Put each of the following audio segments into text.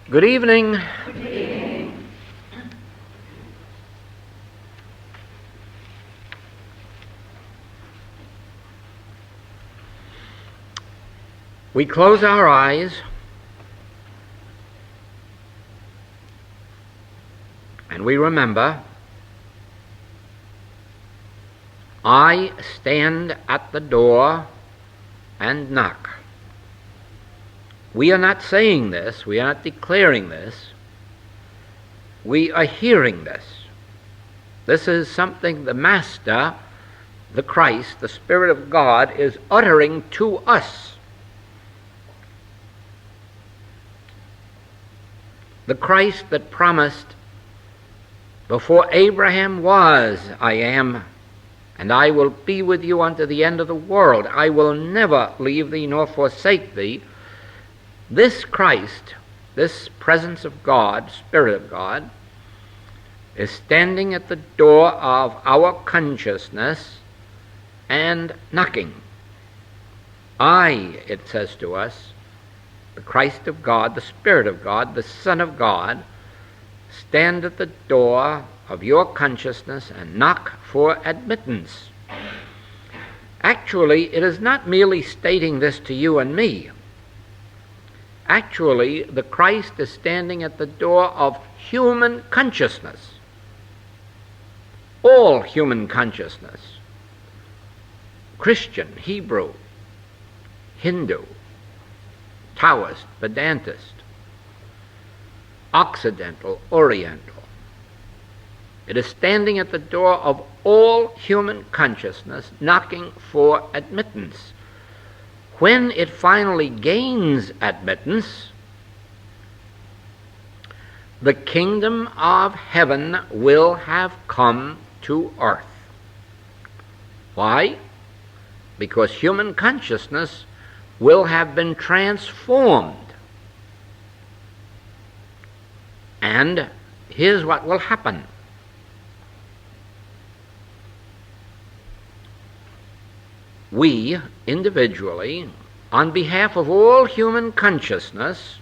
Good evening. Good evening. We close our eyes and we remember, I stand at the door and knock. We are not saying this, we are not declaring this, we are hearing this. This is something the Master, the Christ, the Spirit of God, is uttering to us. The Christ that promised, before Abraham was, I am, and I will be with you unto the end of the world. I will never leave thee nor forsake thee. This Christ, this presence of God, Spirit of God, is standing at the door of our consciousness and knocking. I, it says to us, the Christ of God, the Spirit of God, the Son of God, stand at the door of your consciousness and knock for admittance. Actually, it is not merely stating this to you and me. Actually, the Christ is standing at the door of human consciousness. All human consciousness. Christian, Hebrew, Hindu, Taoist, Vedantist, Occidental, Oriental. It is standing at the door of all human consciousness, knocking for admittance. When it finally gains admittance, the kingdom of heaven will have come to earth. Why? Because human consciousness will have been transformed. And here's what will happen. We, individually, on behalf of all human consciousness,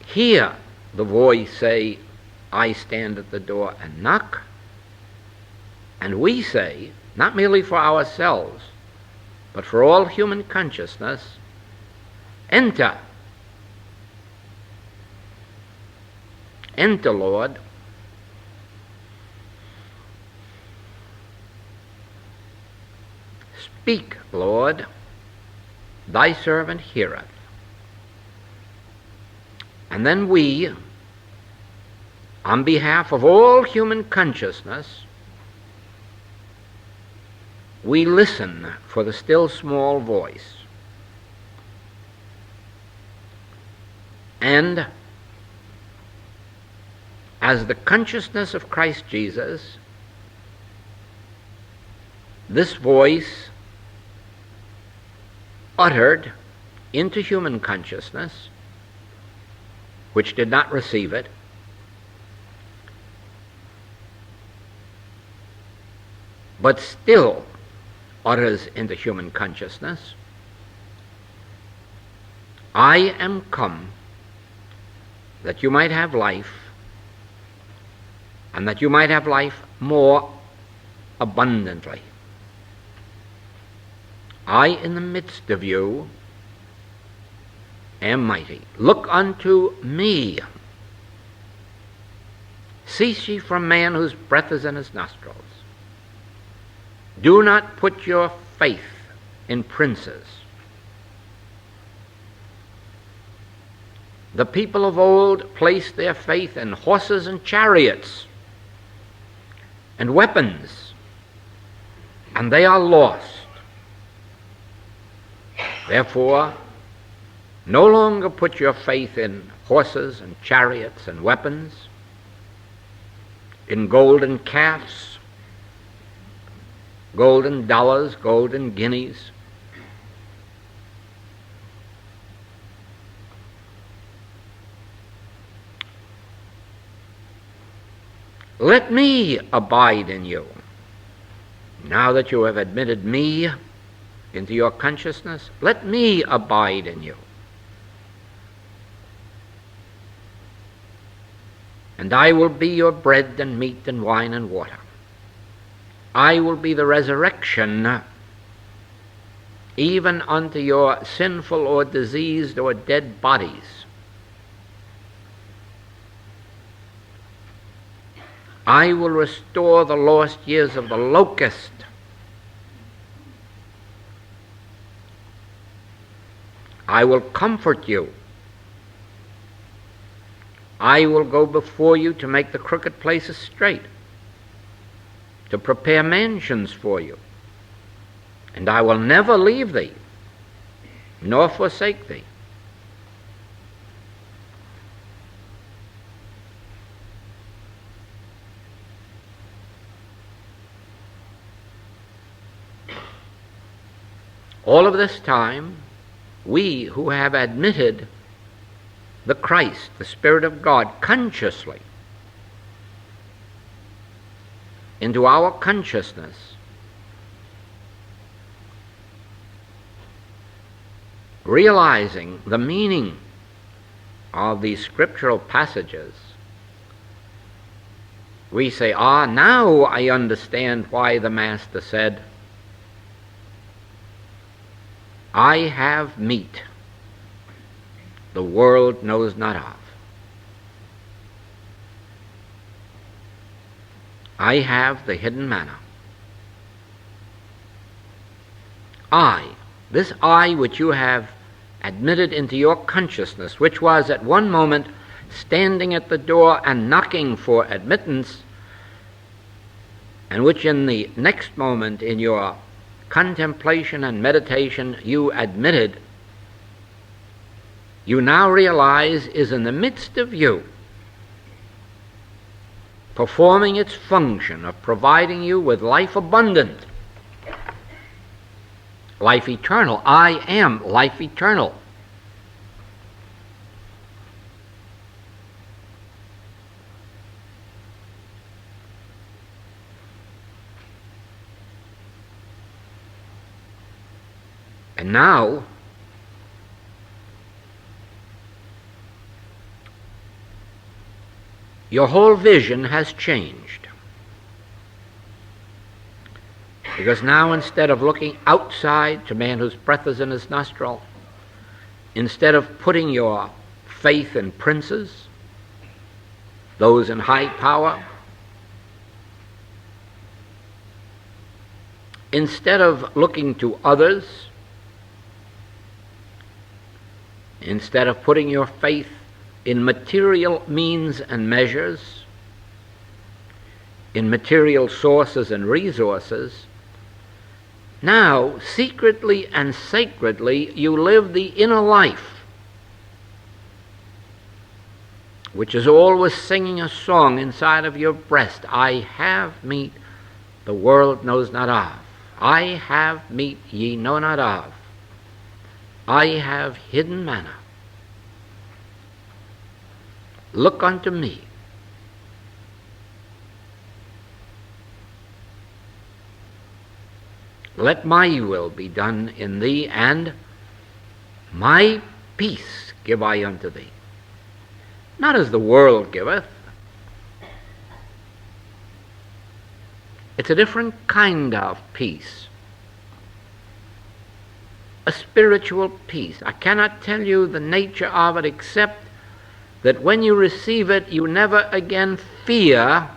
hear the voice say, I stand at the door and knock. And we say, not merely for ourselves, but for all human consciousness, enter. Enter, Lord. Speak, Lord, thy servant heareth. And then we, on behalf of all human consciousness, we listen for the still small voice. And as the consciousness of Christ Jesus, this voice uttered into human consciousness, which did not receive it, but still utters into human consciousness, I am come that you might have life, and that you might have life more abundantly. I in the midst of you am mighty. Look unto me. Cease ye from man whose breath is in his nostrils. Do not put your faith in princes. The people of old placed their faith in horses and chariots and weapons, and they are lost. Therefore, no longer put your faith in horses and chariots and weapons, in golden calves, golden dollars, golden guineas. Let me abide in you. Now that you have admitted me into your consciousness, let me abide in you. and I will be your bread and meat and wine and water. I will be the resurrection even unto your sinful or diseased or dead bodies. I will restore the lost years of the locust. I will comfort you. I will go before you to make the crooked places straight, to prepare mansions for you. And I will never leave thee, nor forsake thee. All of this time, we who have admitted the Christ, the Spirit of God, consciously into our consciousness, realizing the meaning of these scriptural passages, we say, now I understand why the Master said, I have meat the world knows not of. I have the hidden manna. This I which you have admitted into your consciousness, which was at one moment standing at the door and knocking for admittance, and which in the next moment in your contemplation and meditation you admitted, you now realize is in the midst of you, performing its function of providing you with life abundant, life eternal. I am life eternal. And now, your whole vision has changed. Because now, instead of looking outside to man whose breath is in his nostril, instead of putting your faith in princes, those in high power, instead of looking to others, instead of putting your faith in material means and measures, in material sources and resources, now, secretly and sacredly, you live the inner life, which is always singing a song inside of your breast. I have meat the world knows not of. I have meat ye know not of. I have hidden manna. Look unto me. Let my will be done in thee, and my peace give I unto thee. Not as the world giveth. It's a different kind of peace. A spiritual peace. I cannot tell you the nature of it, except that when you receive it, you never again fear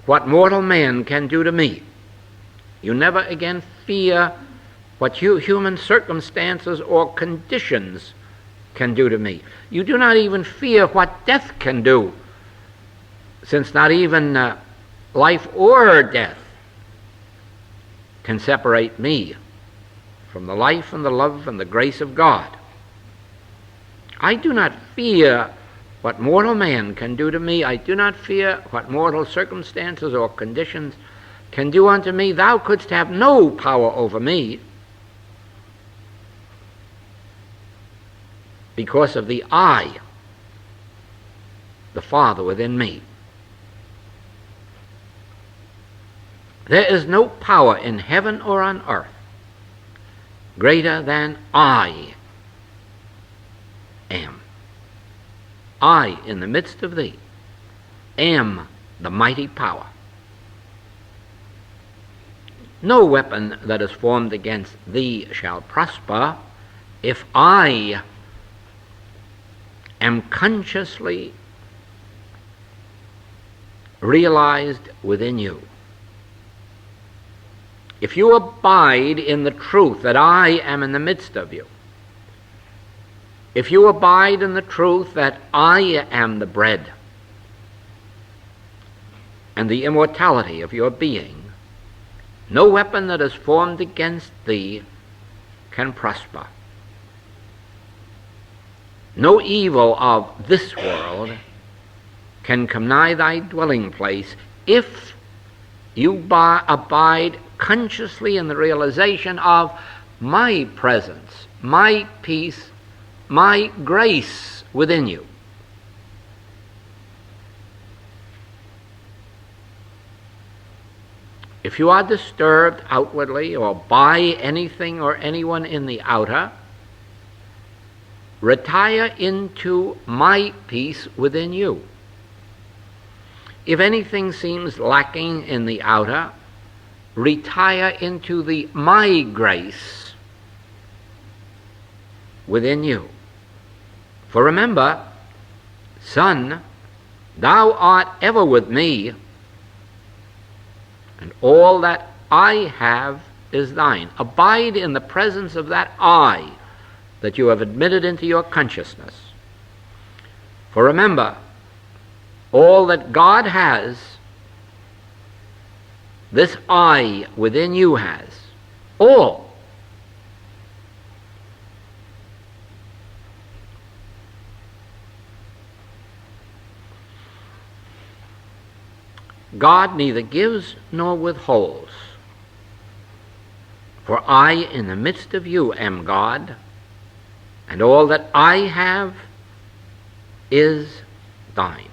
what mortal man can do to me. You never again fear what human circumstances or conditions can do to me. You do not even fear what death can do, since not even life or death can separate me from the life and the love and the grace of God. I do not fear what mortal man can do to me. I do not fear what mortal circumstances or conditions can do unto me. Thou couldst have no power over me, because of the I, the Father within me. There is no power in heaven or on earth greater than I am. I, in the midst of thee, am the mighty power. No weapon that is formed against thee shall prosper if I am consciously realized within you. If you abide in the truth that I am in the midst of you, if you abide in the truth that I am the bread and the immortality of your being, no weapon that is formed against thee can prosper. No evil of this world can come nigh thy dwelling place if you abide consciously in the realization of my presence, my peace, my grace within you. If you are disturbed outwardly or by anything or anyone in the outer, retire into my peace within you. If anything seems lacking in the outer, retire into the my grace within you. For remember, Son, thou art ever with me, and all that I have is thine. Abide in the presence of that I that you have admitted into your consciousness. For remember, all that God has, this I within you has. All. God neither gives nor withholds. For I in the midst of you am God, and all that I have is thine.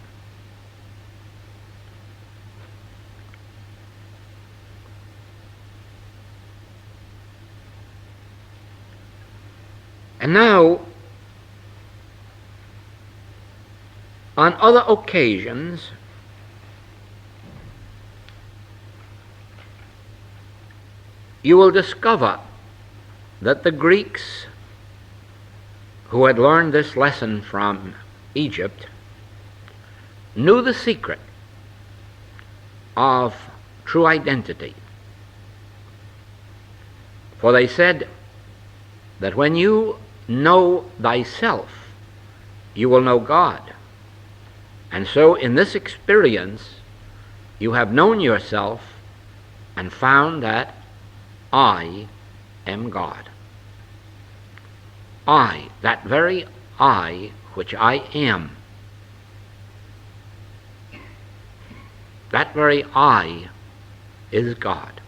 And now, on other occasions, you will discover that the Greeks who had learned this lesson from Egypt knew the secret of true identity. For they said that when you know thyself, you will know God. And so in this experience, you have known yourself and found that I am God. I, that very I which I am, that very I is God.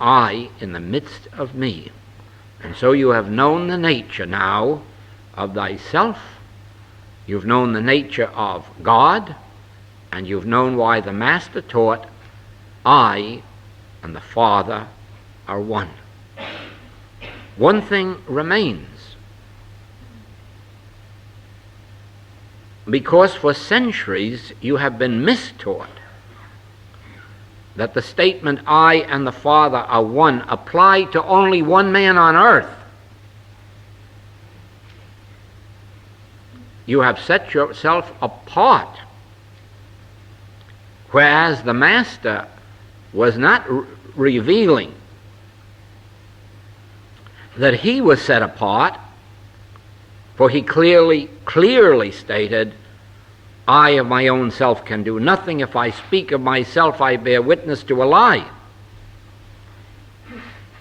I in the midst of me. And so you have known the nature now of thyself, you've known the nature of God, and you've known why the Master taught I and the Father are one. One thing remains, because for centuries you have been mistaught that the statement I and the Father are one applied to only one man on earth. You have set yourself apart, whereas the Master was not revealing that he was set apart, for he clearly stated, I of my own self can do nothing. If I speak of myself, I bear witness to a lie.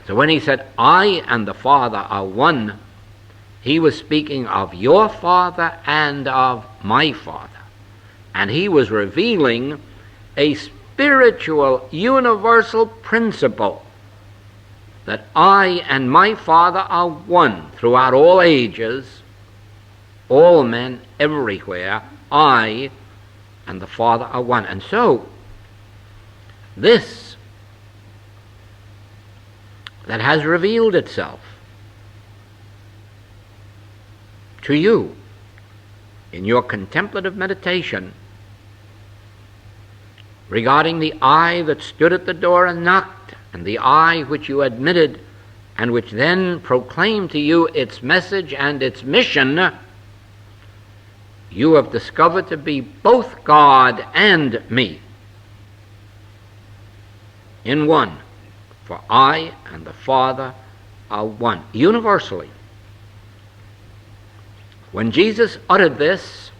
So when he said, I and the Father are one, he was speaking of your Father and of my Father. And he was revealing a spiritual, universal principle that I and my Father are one throughout all ages, all men everywhere. I and the Father are one. And so, this that has revealed itself to you in your contemplative meditation regarding the I that stood at the door and knocked, and the I which you admitted and which then proclaimed to you its message and its mission, you have discovered to be both God and me in one. For I and the Father are one, universally. When Jesus uttered this,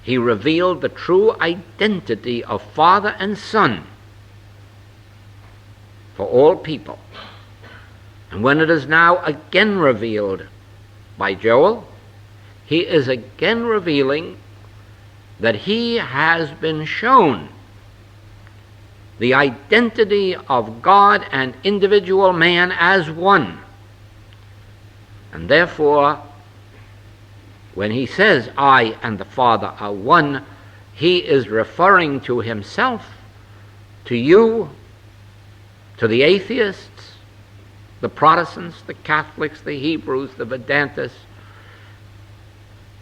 he revealed the true identity of Father and Son for all people. And when it is now again revealed by Joel, he is again revealing that he has been shown the identity of God and individual man as one. And therefore, when he says, I and the Father are one, he is referring to himself, to you, to the atheists, the Protestants, the Catholics, the Hebrews, the Vedantists,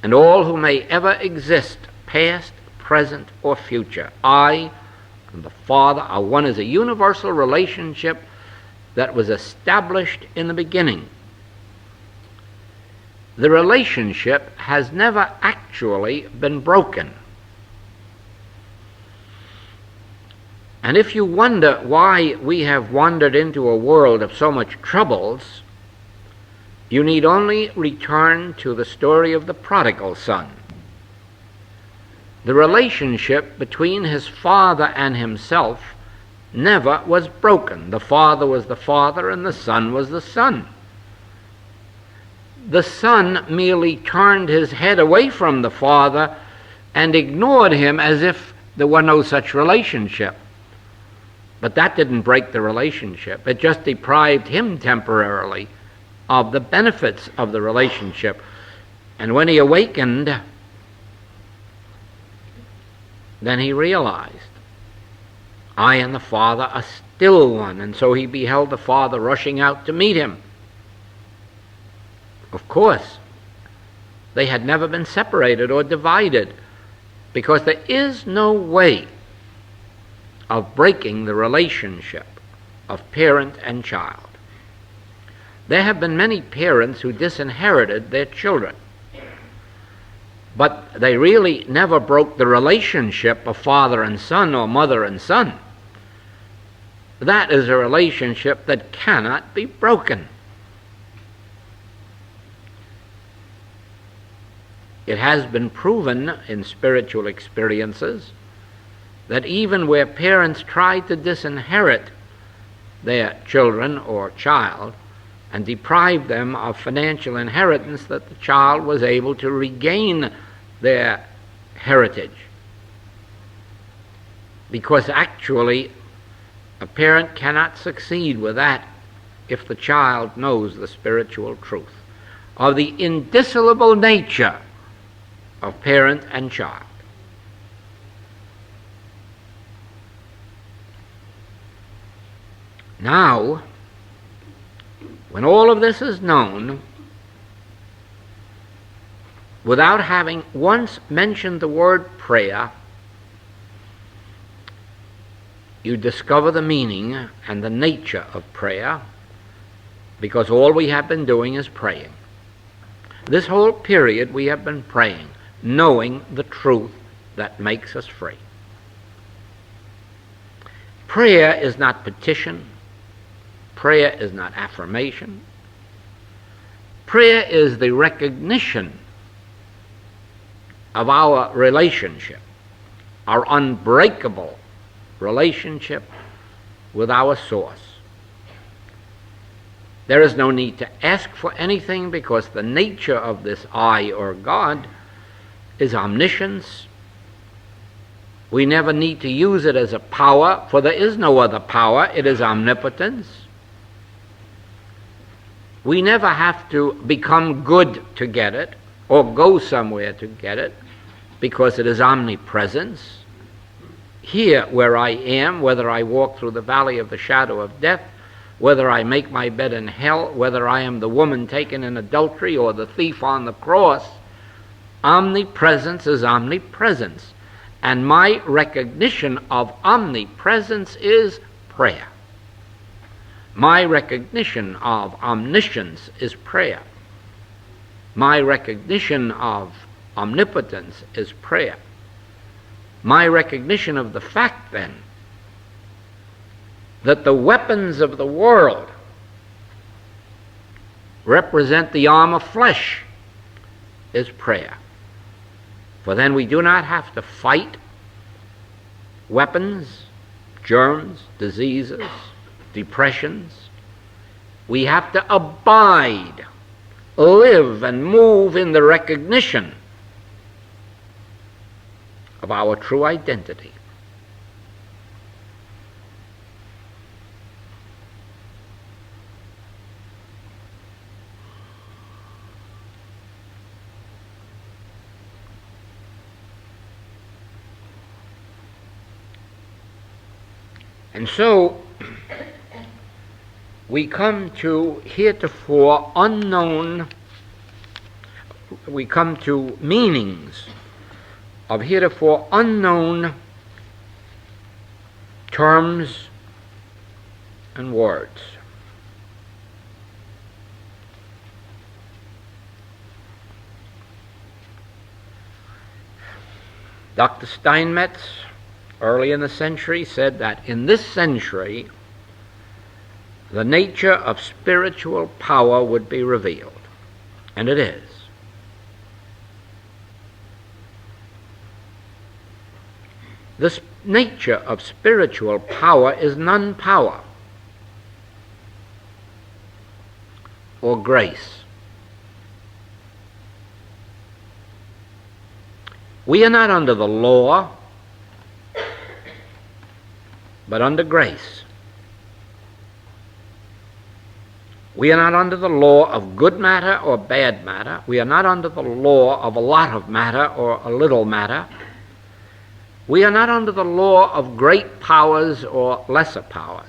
and all who may ever exist, past, present, or future. I and the Father are one is a universal relationship that was established in the beginning. The relationship has never actually been broken. And if you wonder why we have wandered into a world of so much troubles, you need only return to the story of the Prodigal Son. The relationship between his father and himself never was broken. The Father was the Father and the Son was the Son. The Son merely turned his head away from the Father and ignored him as if there were no such relationship. But that didn't break the relationship. It just deprived him temporarily of the benefits of the relationship. And when he awakened, then he realized, I and the Father are still one. And so he beheld the Father rushing out to meet him. Of course, they had never been separated or divided, because there is no way of breaking the relationship of parent and child. There have been many parents who disinherited their children, but they really never broke the relationship of father and son or mother and son. That is a relationship that cannot be broken. It has been proven in spiritual experiences that even where parents tried to disinherit their children or child and deprive them of financial inheritance, that the child was able to regain their heritage. Because actually, a parent cannot succeed with that if the child knows the spiritual truth of the indissoluble nature of parent and child. Now, when all of this is known, without having once mentioned the word prayer, you discover the meaning and the nature of prayer, because all we have been doing is praying. This whole period we have been praying, knowing the truth that makes us free. Prayer is not petition. Prayer is not affirmation. Prayer is the recognition of our relationship, our unbreakable relationship with our source. There is no need to ask for anything, because the nature of this I or God is omniscience. We never need to use it as a power, for there is no other power. It is omnipotence. We never have to become good to get it or go somewhere to get it, because it is omnipresence. Here where I am, whether I walk through the valley of the shadow of death, whether I make my bed in hell, whether I am the woman taken in adultery or the thief on the cross, Omnipresence is omnipresence. And my recognition of omnipresence is prayer. My recognition of omniscience is prayer. My recognition of omnipotence is prayer. My recognition of the fact, then, that the weapons of the world represent the arm of flesh is prayer. For then we do not have to fight weapons, germs, diseases, depressions. We have to abide, live, and move in the recognition of our true identity. And so we come to heretofore unknown, we come to meanings of heretofore unknown terms and words. Dr. Steinmetz, early in the century, said that in this century the nature of spiritual power would be revealed. And it is. The nature of spiritual power is non-power or grace. We are not under the law, but under grace. We are not under the law of good matter or bad matter. We are not under the law of a lot of matter or a little matter. We are not under the law of great powers or lesser powers.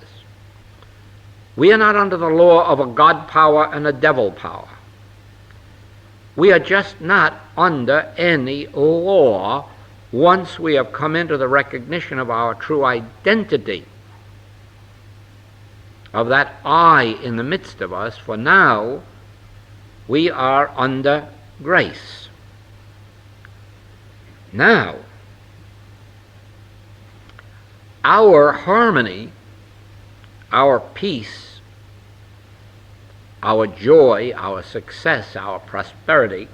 We are not under the law of a God power and a devil power. We are just not under any law once we have come into the recognition of our true identity, of that I in the midst of us, for now we are under grace. Now, our harmony, our peace, our joy, our success, our prosperity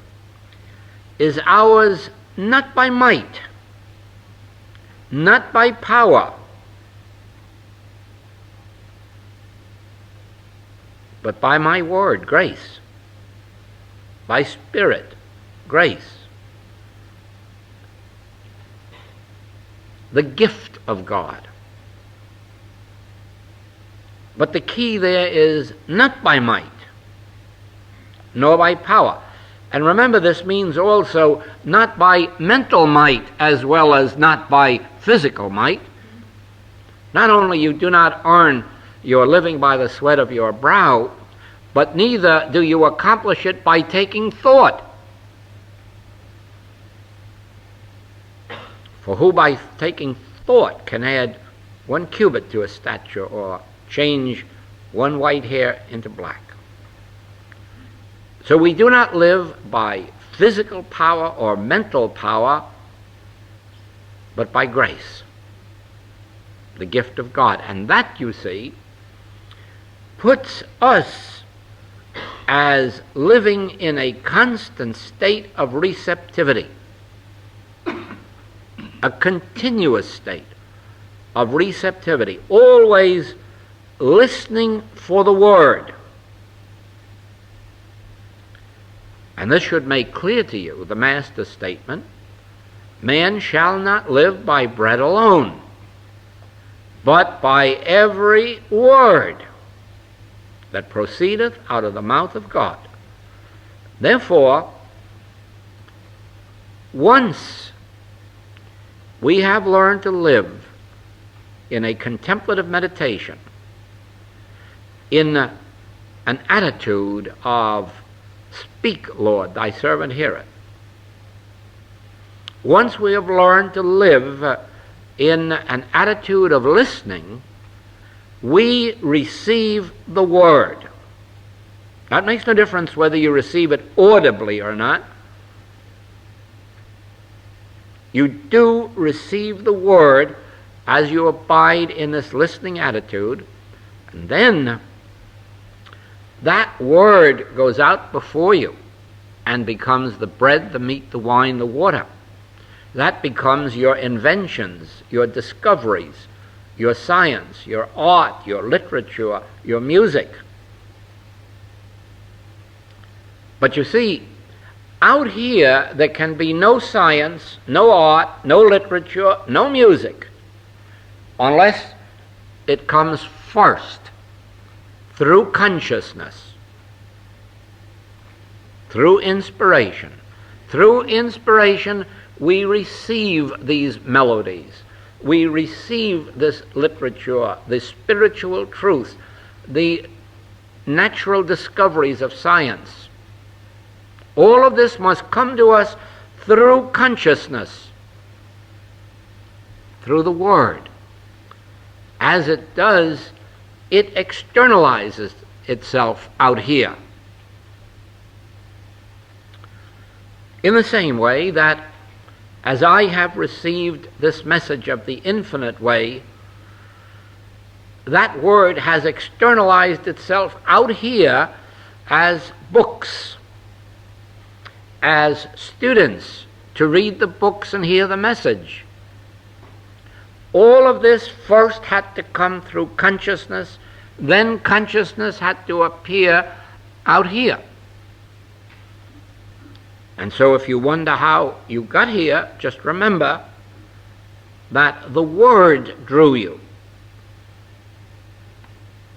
is ours not by might, not by power, but by my word, grace, by spirit, grace, the gift of God. But the key there is not by might, nor by power. And remember, this means also not by mental might as well as not by physical might. Not only you do not earn your living by the sweat of your brow, but neither do you accomplish it by taking thought. For who by taking thought can add 1 cubit to a stature or change 1 white hair into black? So we do not live by physical power or mental power, but by grace, the gift of God. And that, you see, puts us as living in a constant state of receptivity, a continuous state of receptivity, always listening for the word. And this should make clear to you the Master's statement, man shall not live by bread alone, but by every word that proceedeth out of the mouth of God. Therefore, once we have learned to live in a contemplative meditation, in an attitude of "Speak, Lord, thy servant heareth," once we have learned to live in an attitude of listening, we receive the Word. That makes no difference whether you receive it audibly or not. You do receive the Word as you abide in this listening attitude, and then that Word goes out before you and becomes the bread, the meat, the wine, the water. That becomes your inventions, your discoveries, your science, your art, your literature, your music. But you see, out here there can be no science, no art, no literature, no music, unless it comes first through consciousness, through inspiration. Through inspiration, we receive these melodies. We receive this literature, the spiritual truth, the natural discoveries of science. All of this must come to us through consciousness, through the Word. As it does, it externalizes itself out here. In the same way that as I have received this message of the infinite way, that Word has externalized itself out here as books, as students to read the books and hear the message. All of this first had to come through consciousness, then consciousness had to appear out here. And so if you wonder how you got here, just remember that the Word drew you.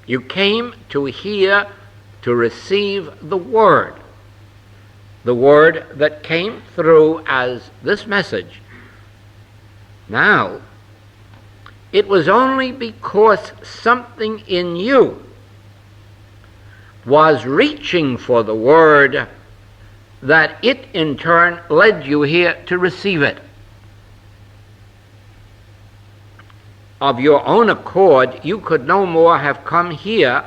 You came to hear, to receive the Word that came through as this message. Now, it was only because something in you was reaching for the Word that it in turn led you here to receive it. Of your own accord, you could no more have come here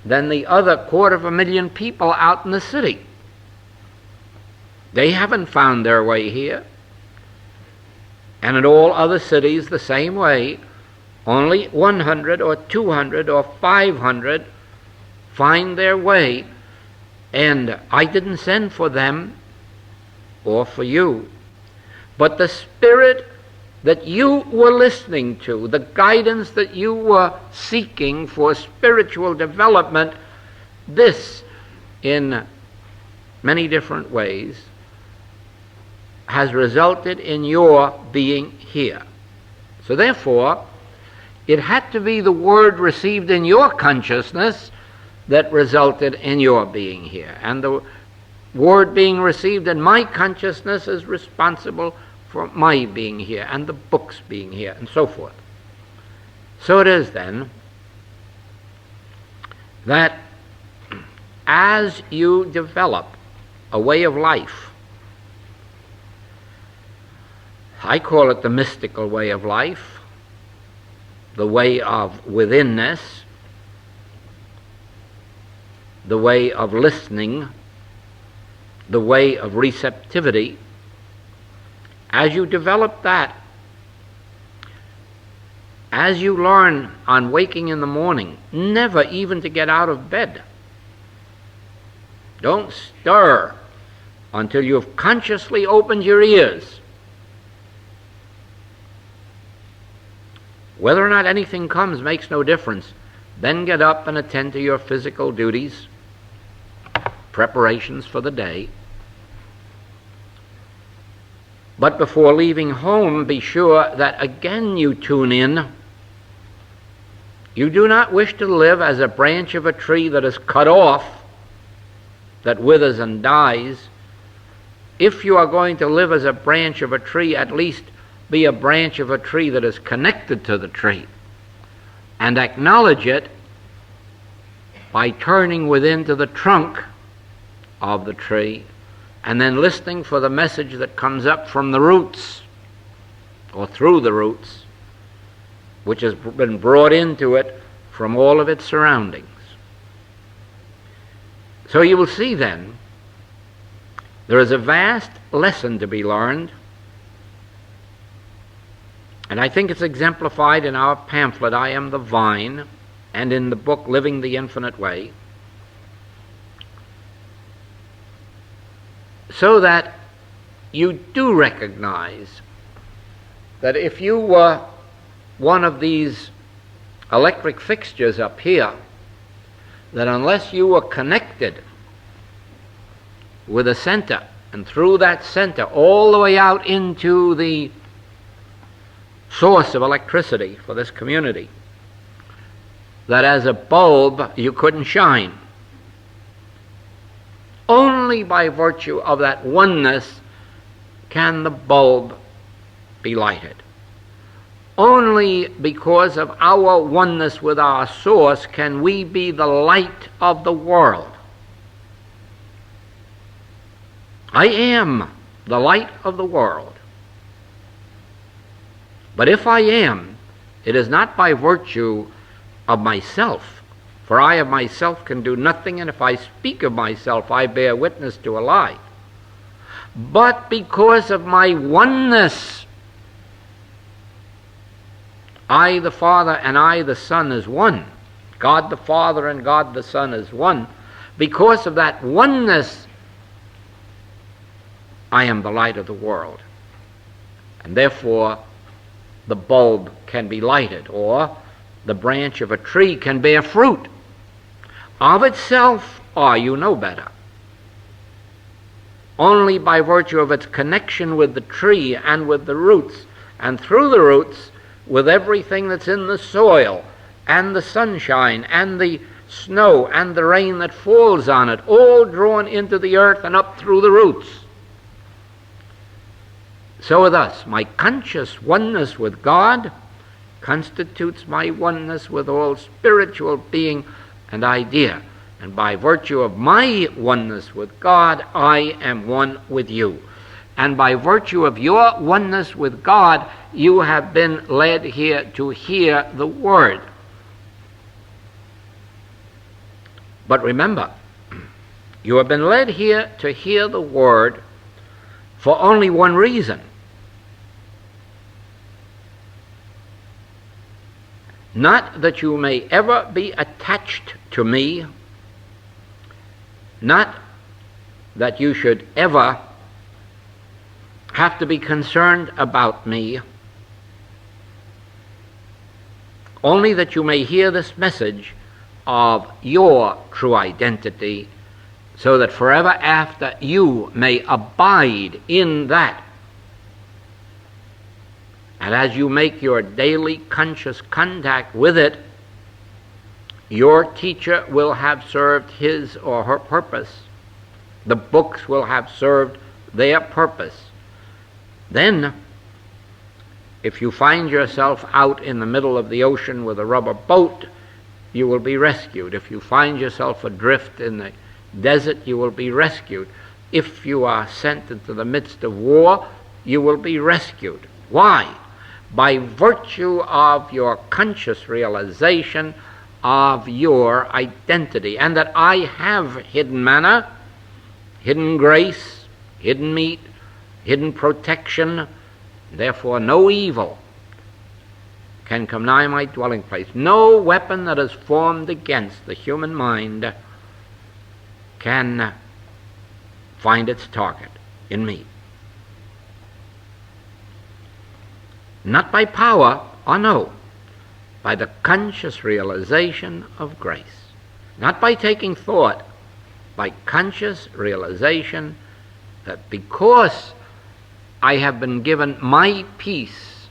than the other 250,000 people out in the city. They haven't found their way here. And in all other cities the same way, only 100 or 200 or 500 find their way. And I didn't send for them or for you, but the Spirit that you were listening to, the guidance that you were seeking for spiritual development, this in many different ways has resulted in your being here. So therefore, it had to be the Word received in your consciousness that resulted in your being here. And the Word being received in my consciousness is responsible for my being here, and the books being here, and so forth. So it is then that as you develop a way of life, I call it the mystical way of life, the way of withinness, the way of listening, the way of receptivity. As you develop that, as you learn on waking in the morning, never even to get out of bed. Don't stir until you've consciously opened your ears. Whether or not anything comes makes no difference. Then get up and attend to your physical duties, preparations for the day. But before leaving home, be sure that again you tune in. You do not wish to live as a branch of a tree that is cut off, that withers and dies. If you are going to live as a branch of a tree, at least be a branch of a tree that is connected to the tree, and acknowledge it by turning within to the trunk of the tree and then listening for the message that comes up from the roots, or through the roots, which has been brought into it from all of its surroundings. So you will see then, there is a vast lesson to be learned, and I think it's exemplified in our pamphlet, I Am the Vine, and in the book, Living the Infinite Way, so that you do recognize that if you were one of these electric fixtures up here, that unless you were connected with a center, and through that center all the way out into the source of electricity for this community, that as a bulb you couldn't shine. Only by virtue of that oneness can the bulb be lighted. Only because of our oneness with our source can we be the light of the world. I am the light of the world. But if I am, it is not by virtue of myself, for I of myself can do nothing, and if I speak of myself, I bear witness to a lie. But because of my oneness, I the Father and I the Son is one. God the Father and God the Son is one. Because of that oneness, I am the light of the world. And therefore, the bulb can be lighted, or the branch of a tree can bear fruit. Of itself, you know better. Only by virtue of its connection with the tree and with the roots, and through the roots, with everything that's in the soil, and the sunshine, and the snow, and the rain that falls on it, all drawn into the earth and up through the roots. So with us, my conscious oneness with God constitutes my oneness with all spiritual being and idea. And by virtue of my oneness with God, I am one with you. And by virtue of your oneness with God, you have been led here to hear the Word. But remember, you have been led here to hear the Word for only one reason. Not that you may ever be attached to me, not that you should ever have to be concerned about me, only that you may hear this message of your true identity, so that forever after you may abide in that. And as you make your daily conscious contact with it, your teacher will have served his or her purpose. The books will have served their purpose. Then, if you find yourself out in the middle of the ocean with a rubber boat, you will be rescued. If you find yourself adrift in the desert, you will be rescued. If you are sent into the midst of war, you will be rescued. Why? By virtue of your conscious realization of your identity, and that I have hidden manna, hidden grace, hidden meat, hidden protection. Therefore no evil can come nigh my dwelling place. No weapon that is formed against the human mind can find its target in me. Not by power, no, by the conscious realization of grace. Not by taking thought, by conscious realization that because I have been given my peace,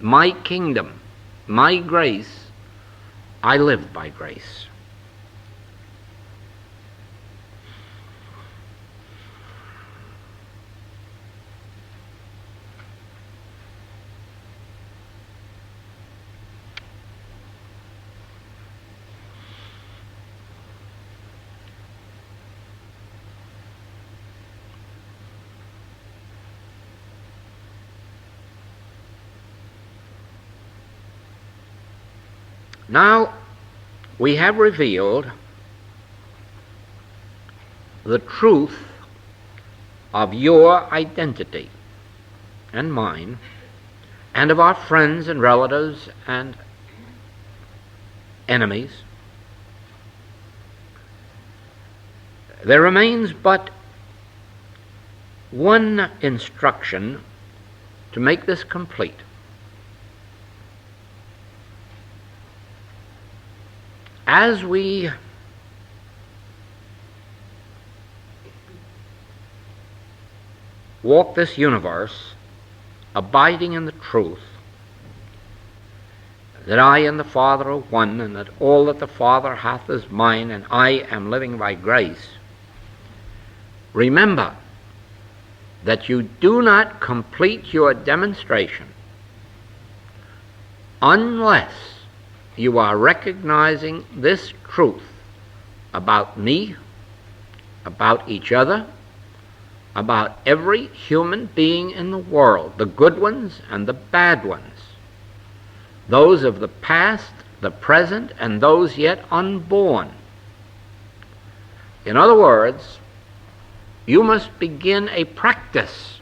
my kingdom, my grace, I live by grace. Now, we have revealed the truth of your identity and mine, and of our friends and relatives and enemies. There remains but one instruction to make this complete. As we walk this universe, abiding in the truth that I and the Father are one, and that all that the Father hath is mine, and I am living by grace, remember that you do not complete your demonstration unless you are recognizing this truth about me, about each other, about every human being in the world, the good ones and the bad ones, those of the past, the present, and those yet unborn. In other words, you must begin a practice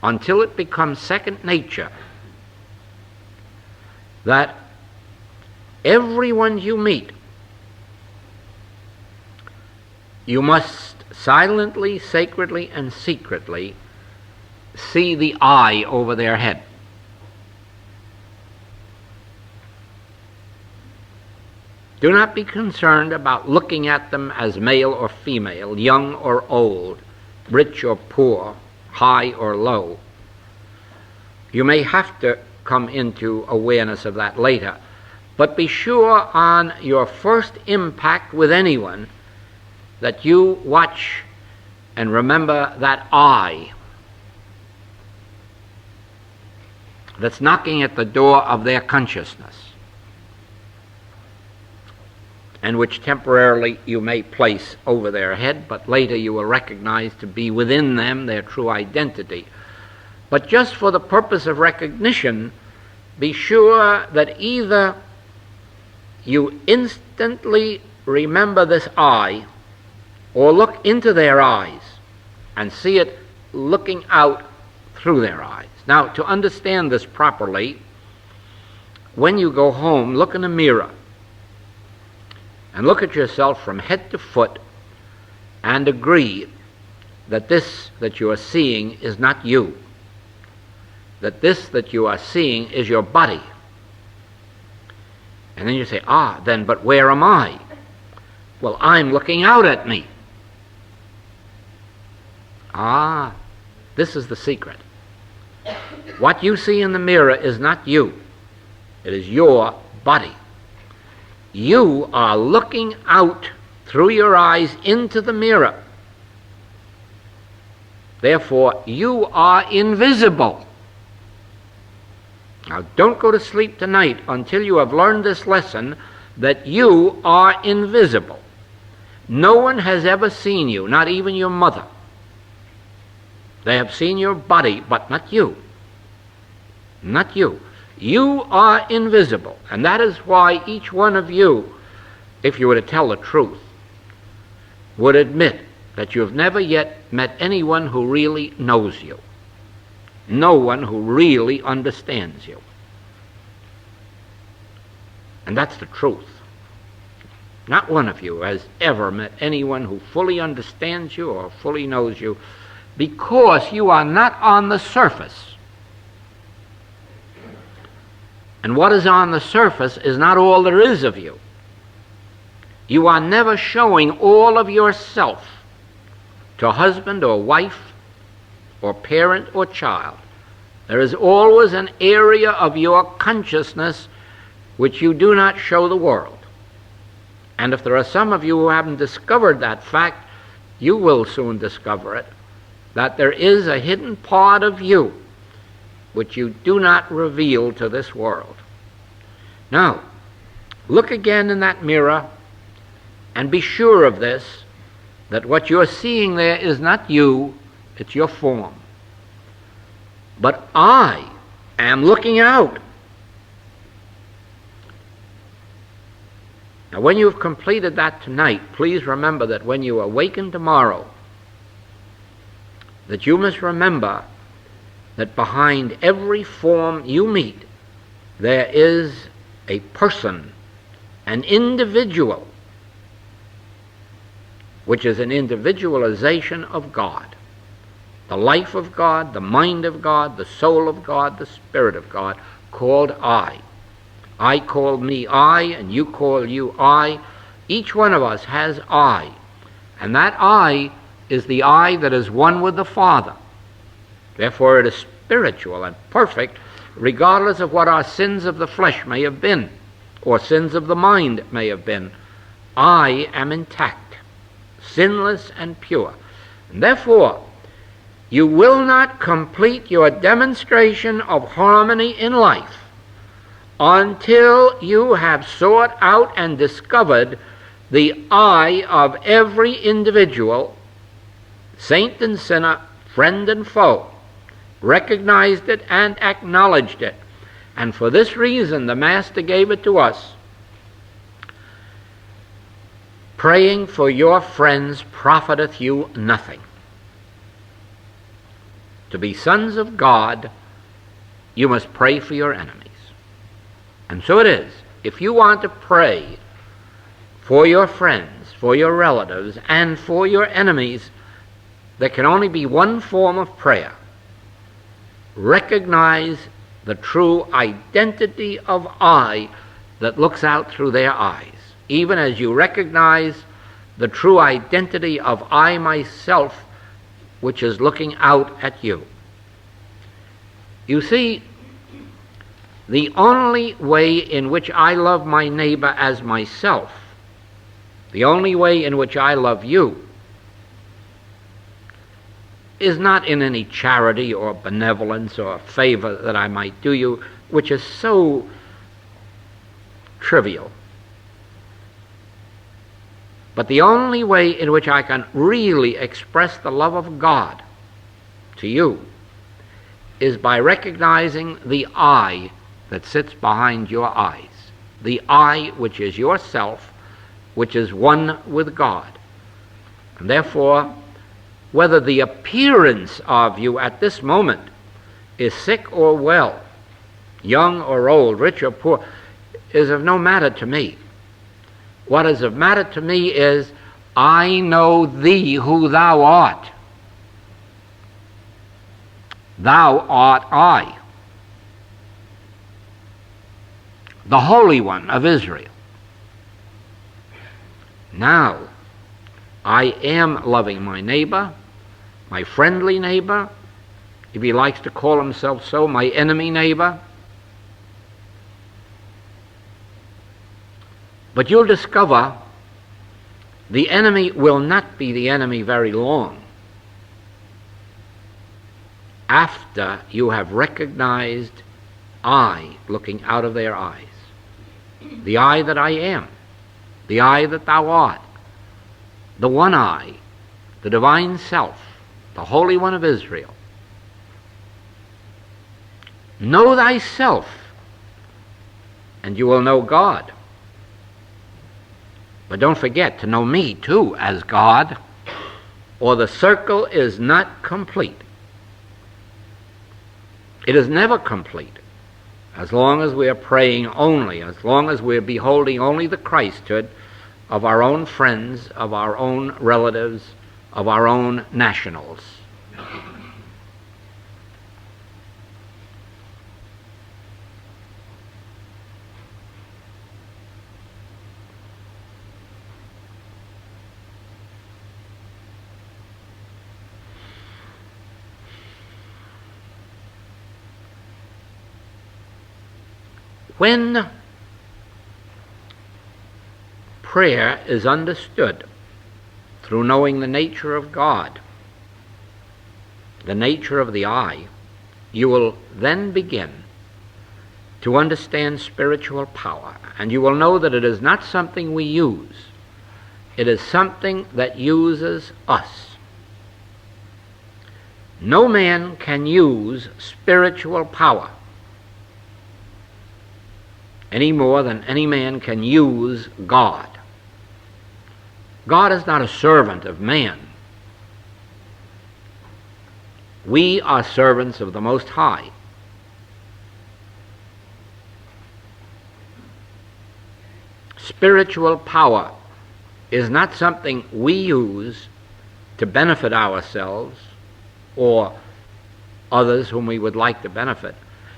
until it becomes second nature, that everyone you meet, you must silently, sacredly, and secretly see the I over their head. Do not be concerned about looking at them as male or female, young or old, rich or poor, high or low. You may have to come into awareness of that later, but be sure on your first impact with anyone that you watch and remember that I that's knocking at the door of their consciousness, and which temporarily you may place over their head, but later you will recognize to be within them their true identity. But just for the purpose of recognition, be sure that either you instantly remember this I, or look into their eyes and see it looking out through their eyes. Now, to understand this properly, when you go home, look in a mirror and look at yourself from head to foot and agree that this that you are seeing is not you, that this that you are seeing is your body. And then you say, then, but where am I? Well, I'm looking out at me. This is the secret. What you see in the mirror is not you. It is your body. You are looking out through your eyes into the mirror. Therefore, you are invisible. Now, don't go to sleep tonight until you have learned this lesson, that you are invisible. No one has ever seen you, not even your mother. They have seen your body, but not you. Not you. You are invisible, and that is why each one of you, if you were to tell the truth, would admit that you have never yet met anyone who really knows you. No one who really understands you. And that's the truth. Not one of you has ever met anyone who fully understands you or fully knows you, because you are not on the surface. And what is on the surface is not all there is of you. You are never showing all of yourself to husband or wife or parent or child. There is always an area of your consciousness which you do not show the world. And if there are some of you who haven't discovered that fact, you will soon discover it, that there is a hidden part of you which you do not reveal to this world. Now, look again in that mirror and be sure of this, that what you're seeing there is not you, it's your form. But I am looking out. Now, when you've completed that tonight, please remember that when you awaken tomorrow, that you must remember that behind every form you meet, there is a person, an individual, which is an individualization of God. The life of God, the mind of God, the soul of God, the Spirit of God, called I. I call me I, and you call you I. Each one of us has I. And that I is the I that is one with the Father. Therefore it is spiritual and perfect, regardless of what our sins of the flesh may have been, or sins of the mind may have been. I am intact, sinless and pure. And therefore, you will not complete your demonstration of harmony in life until you have sought out and discovered the I of every individual, saint and sinner, friend and foe, recognized it and acknowledged it. And for this reason the Master gave it to us. Praying for your friends profiteth you nothing. To be sons of God, you must pray for your enemies. And so it is. If you want to pray for your friends, for your relatives, and for your enemies, there can only be one form of prayer. Recognize the true identity of I that looks out through their eyes, even as you recognize the true identity of I myself, which is looking out at you. You see, the only way in which I love my neighbor as myself, the only way in which I love you, is not in any charity or benevolence or favor that I might do you, which is so trivial. But the only way in which I can really express the love of God to you is by recognizing the I that sits behind your eyes, the I which is yourself, which is one with God. And therefore, whether the appearance of you at this moment is sick or well, young or old, rich or poor, is of no matter to me. What is of matter to me is, I know thee who thou art. Thou art I, the Holy One of Israel. Now, I am loving my neighbor, my friendly neighbor, if he likes to call himself so, my enemy neighbor. But you'll discover the enemy will not be the enemy very long after you have recognized I looking out of their eyes. The I that I am, the I that thou art, the one I, the divine self, the Holy One of Israel. Know thyself, and you will know God. But don't forget to know me too as God, or the circle is not complete. It is never complete as long as we are praying only, as long as we are beholding only the Christhood of our own friends, of our own relatives, of our own nationals. When prayer is understood through knowing the nature of God, the nature of the I, you will then begin to understand spiritual power, and you will know that it is not something we use. It is something that uses us. No man can use spiritual power any more than any man can use God. God is not a servant of man. We are servants of the Most High. Spiritual power is not something we use to benefit ourselves or others whom we would like to benefit.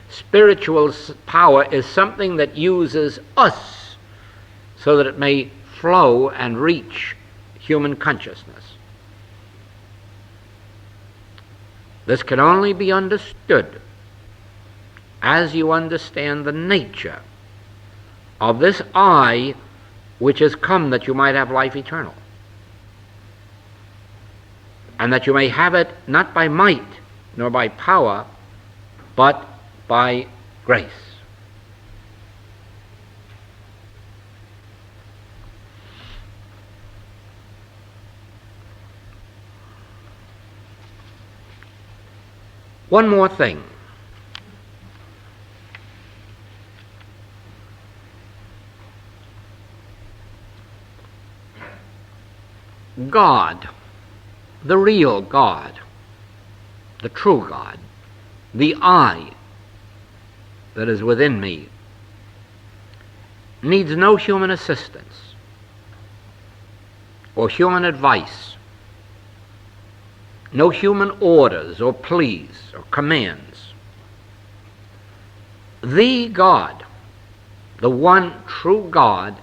Spiritual power is something that uses us so that it may flow and reach human consciousness. This can only be understood as you understand the nature of this I which has come that you might have life eternal, and that you may have it not by might nor by power, but by grace. One more thing. God, the real God, the true God, the I that is within me, needs no human assistance or human advice, no human orders or pleas or commands. The God, the one true God,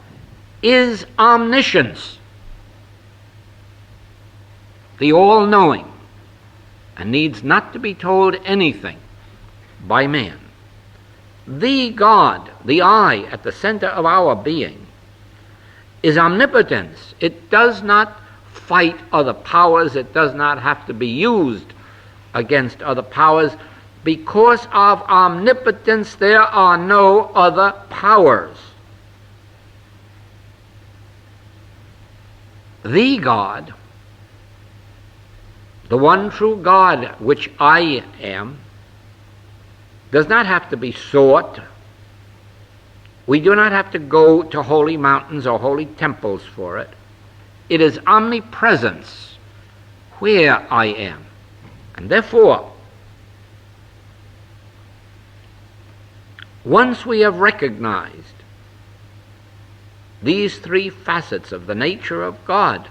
is omniscience, the all-knowing, and needs not to be told anything by man. The God, the I at the center of our being, is omnipotence. It does not fight other powers. It does not have to be used against other powers. Because of omnipotence, there are no other powers. The God, the one true God, which I am, does not have to be sought. We do not have to go to holy mountains or holy temples for it. It is omnipresence where I am. And therefore, once we have recognized these three facets of the nature of God,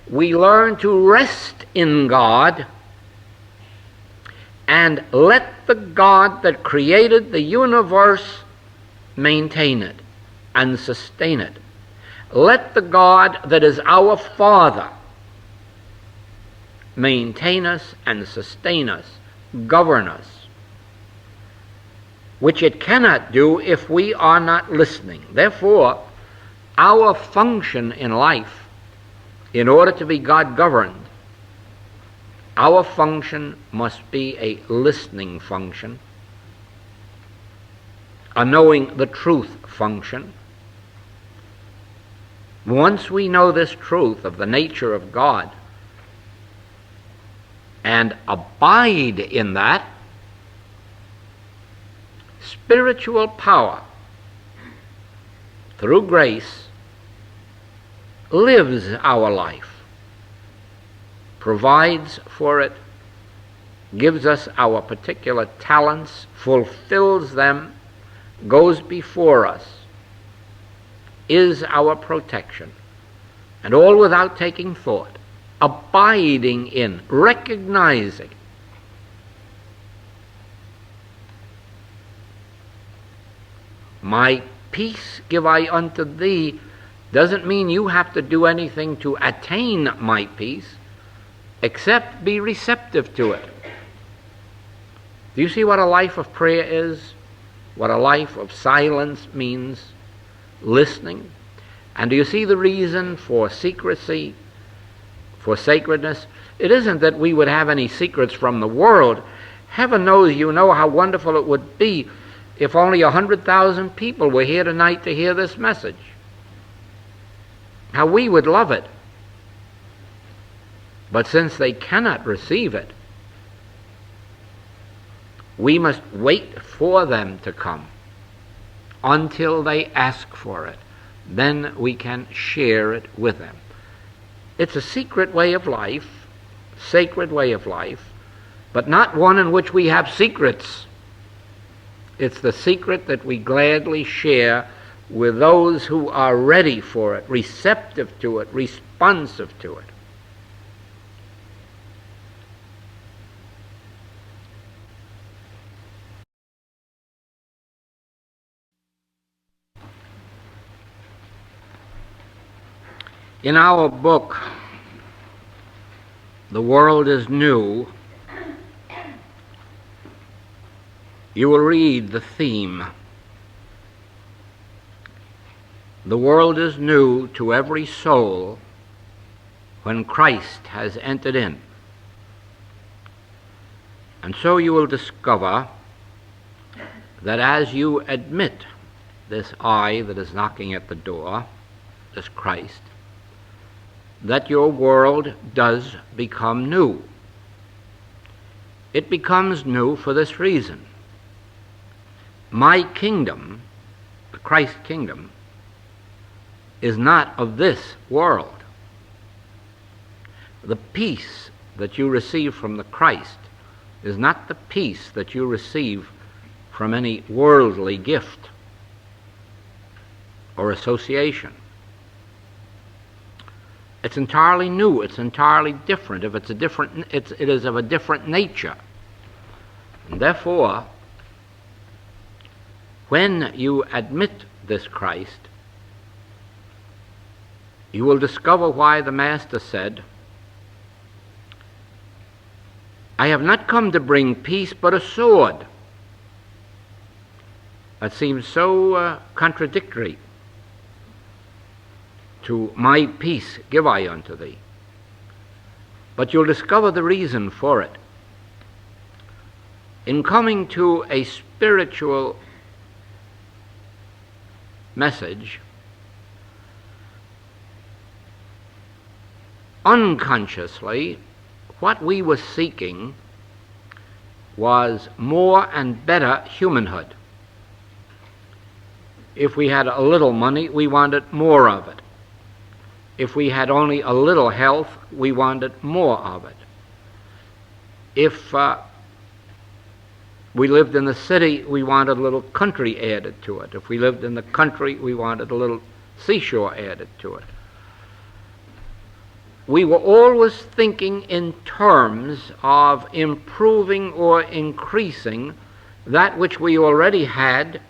we learn to rest in God and let the God that created the universe maintain it and sustain it. Let the God that is our Father maintain us and sustain us, govern us, which it cannot do if we are not listening. Therefore, our function in life, in order to be God-governed, our function must be a listening function, a knowing the truth function. Once we know this truth of the nature of God and abide in that, spiritual power, through grace, lives our life, provides for it, gives us our particular talents, fulfills them, goes before us, is our protection, and all without taking thought, abiding in, recognizing. My peace give I unto thee doesn't mean you have to do anything to attain my peace, except be receptive to it. Do you see what a life of prayer is? What a life of silence means? Listening. And do you see the reason for secrecy, for sacredness? It isn't that we would have any secrets from the world. Heaven knows you know how wonderful it would be if only 100,000 people were here tonight to hear this message. How we would love it. But since they cannot receive it, we must wait for them to come. until they ask for it. Then we can share it with them. It's a secret way of life, sacred way of life, but not one in which we have secrets. It's the secret that we gladly share with those who are ready for it, receptive to it, responsive to it. In our book, The World is New, you will read the theme. The world is new to every soul when Christ has entered in. And so you will discover that as you admit this I that is knocking at the door, this Christ, that your world does become new. It becomes new for this reason. My kingdom, the Christ kingdom, is not of this world. The peace that you receive from the Christ is not the peace that you receive from any worldly gift or association. It's entirely new. It's entirely different. If it's it is of a different nature. And therefore, when you admit this Christ, you will discover why the Master said, I have not come to bring peace but a sword. That seems so contradictory to my peace give I unto thee. But you'll discover the reason for it. In coming to a spiritual message, unconsciously, what we were seeking was more and better humanhood. If we had a little money, we wanted more of it. If we had only a little health, we wanted more of it. If we lived in the city, we wanted a little country added to it. If we lived in the country, we wanted a little seashore added to it. We were always thinking in terms of improving or increasing that which we already had,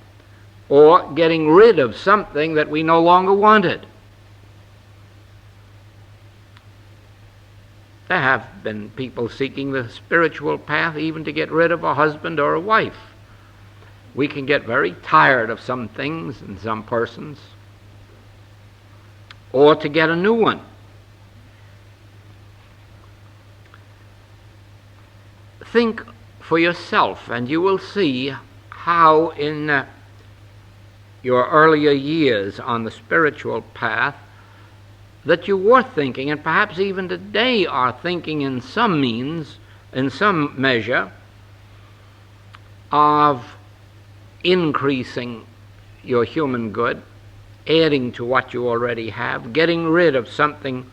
or getting rid of something that we no longer wanted. There have been people seeking the spiritual path even to get rid of a husband or a wife. We can get very tired of some things and some persons, or to get a new one. Think for yourself, and you will see how in your earlier years on the spiritual path that you were thinking, and perhaps even today are thinking in some measure, of increasing your human good, adding to what you already have, getting rid of something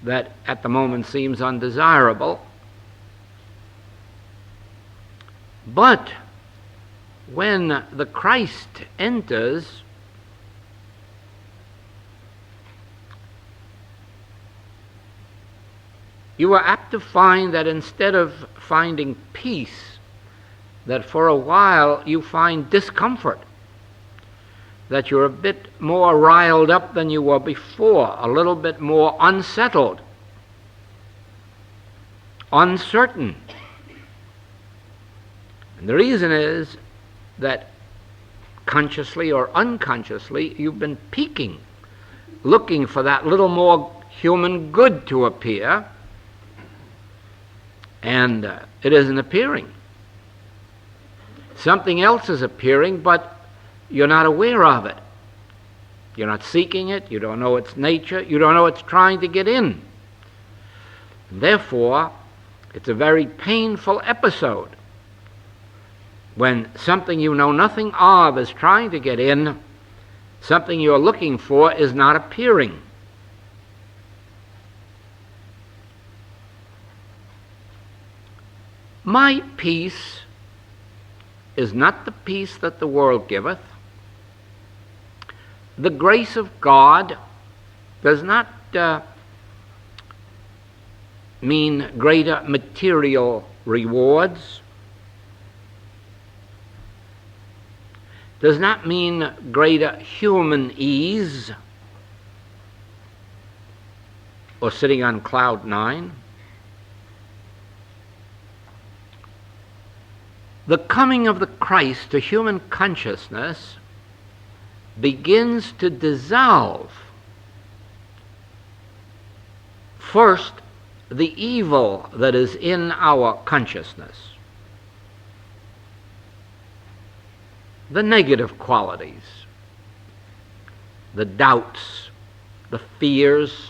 that at the moment seems undesirable. But when the Christ enters, you are apt to find that instead of finding peace, that for a while you find discomfort, that you're a bit more riled up than you were before, a little bit more unsettled, uncertain. And the reason is that consciously or unconsciously you've been peeking, looking for that little more human good to appear, and it isn't appearing. Something else is appearing, but you're not aware of it. You're not seeking it, you don't know its nature, you don't know it's trying to get in. Therefore, it's a very painful episode when something you know nothing of is trying to get in, something you're looking for is not appearing. My peace is not the peace that the world giveth. The grace of God does not mean greater material rewards, does not mean greater human ease or sitting on cloud nine. The coming of the Christ to human consciousness begins to dissolve first the evil that is in our consciousness, the negative qualities, the doubts, the fears,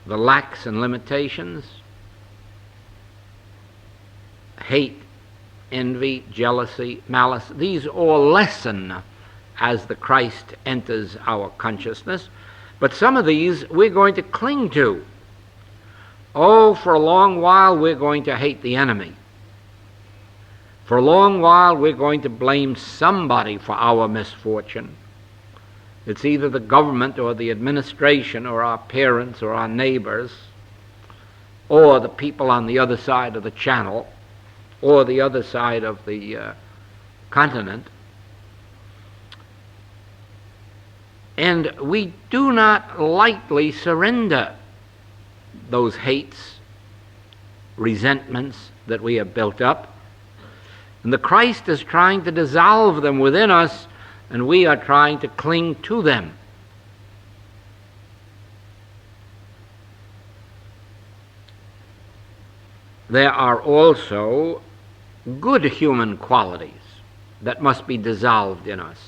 the lacks and limitations, hate, envy, jealousy, malice. These all lessen as the Christ enters our consciousness, but some of these we're going to cling to. Oh, for a long while we're going to hate the enemy. For a long while we're going to blame somebody for our misfortune. It's either the government or the administration or our parents or our neighbors or the people on the other side of the channel or the other side of the continent. And we do not lightly surrender those hates, resentments that we have built up. And the Christ is trying to dissolve them within us, and we are trying to cling to them. There are also good human qualities that must be dissolved in us,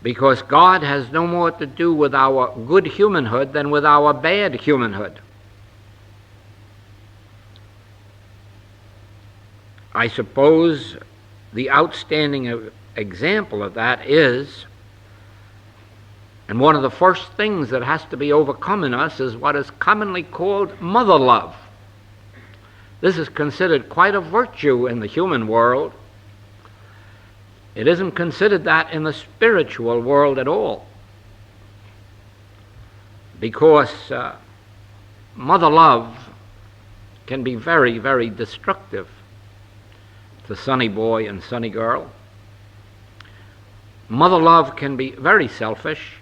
because God has no more to do with our good humanhood than with our bad humanhood. I suppose the outstanding example of that is, and one of the first things that has to be overcome in us, is what is commonly called mother love. This is considered quite a virtue in the human world. It isn't considered that in the spiritual world at all, because mother love can be very, very destructive to sonny boy and sonny girl. Mother love can be very selfish.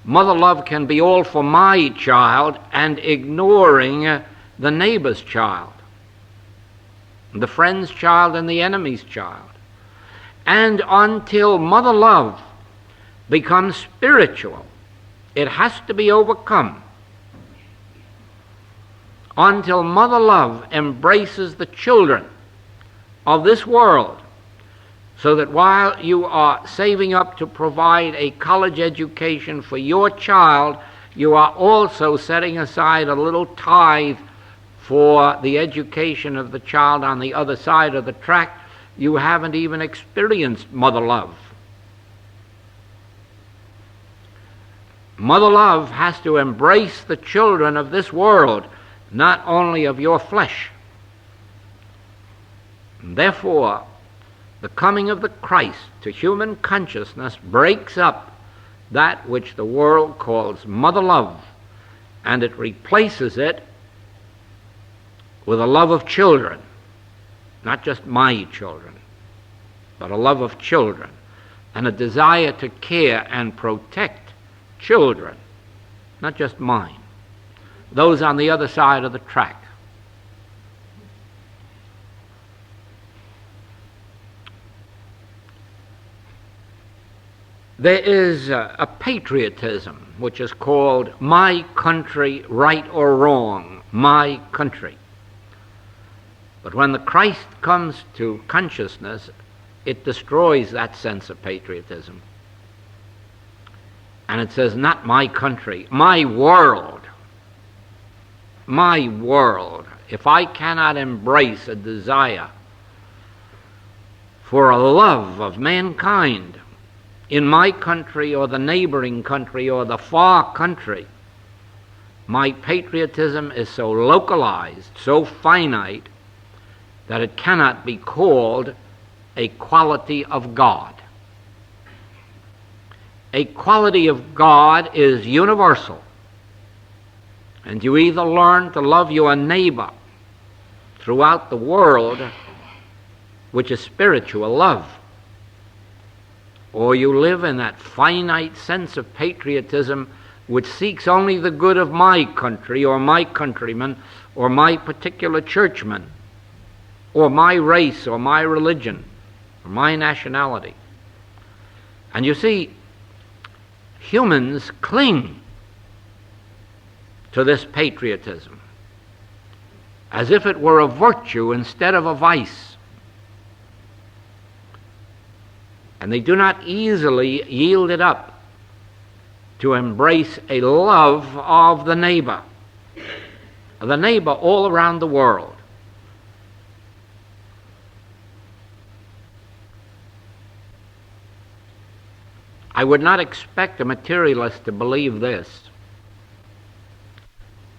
Mother love can be all for my child and ignoring the neighbor's child, the friend's child and the enemy's child. And until mother love becomes spiritual, it has to be overcome. Until mother love embraces the children of this world, so that while you are saving up to provide a college education for your child, you are also setting aside a little tithe for the education of the child on the other side of the track. You haven't even experienced mother love. Mother love has to embrace the children of this world, not only of your flesh. And therefore, the coming of the Christ to human consciousness breaks up that which the world calls mother love, and it replaces it with a love of children. Not just my children, but a love of children, and a desire to care and protect children, not just mine, those on the other side of the track. There is a patriotism which is called my country, right or wrong, my country. But when the Christ comes to consciousness, it destroys that sense of patriotism. And it says, not my country, my world. My world. if I cannot embrace a desire for a love of mankind in my country or the neighboring country or the far country, my patriotism is so localized, so finite, that it cannot be called a quality of God. A quality of God is universal, and you either learn to love your neighbor throughout the world, which is spiritual love, or you live in that finite sense of patriotism which seeks only the good of my country or my countrymen or my particular churchman or my race or my religion or my nationality. And you see, humans cling to this patriotism as if it were a virtue instead of a vice. And they do not easily yield it up to embrace a love of the neighbor all around the world. I would not expect a materialist to believe this,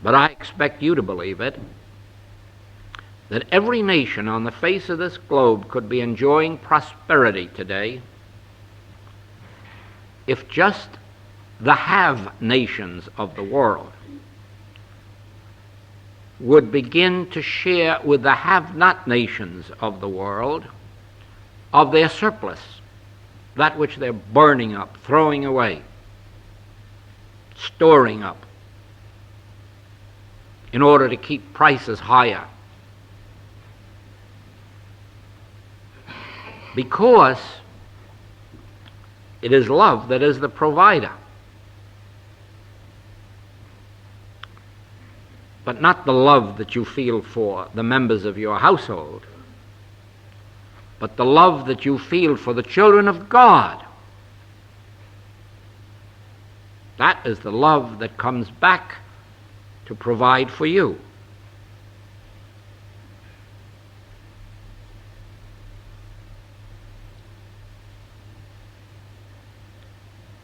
but I expect you to believe it, that every nation on the face of this globe could be enjoying prosperity today if just the have nations of the world would begin to share with the have-not nations of the world of their surplus, that which they're burning up, throwing away, storing up, in order to keep prices higher. Because it is love that is the provider, but not the love that you feel for the members of your household, but the love that you feel for the children of God. That is the love that comes back to provide for you.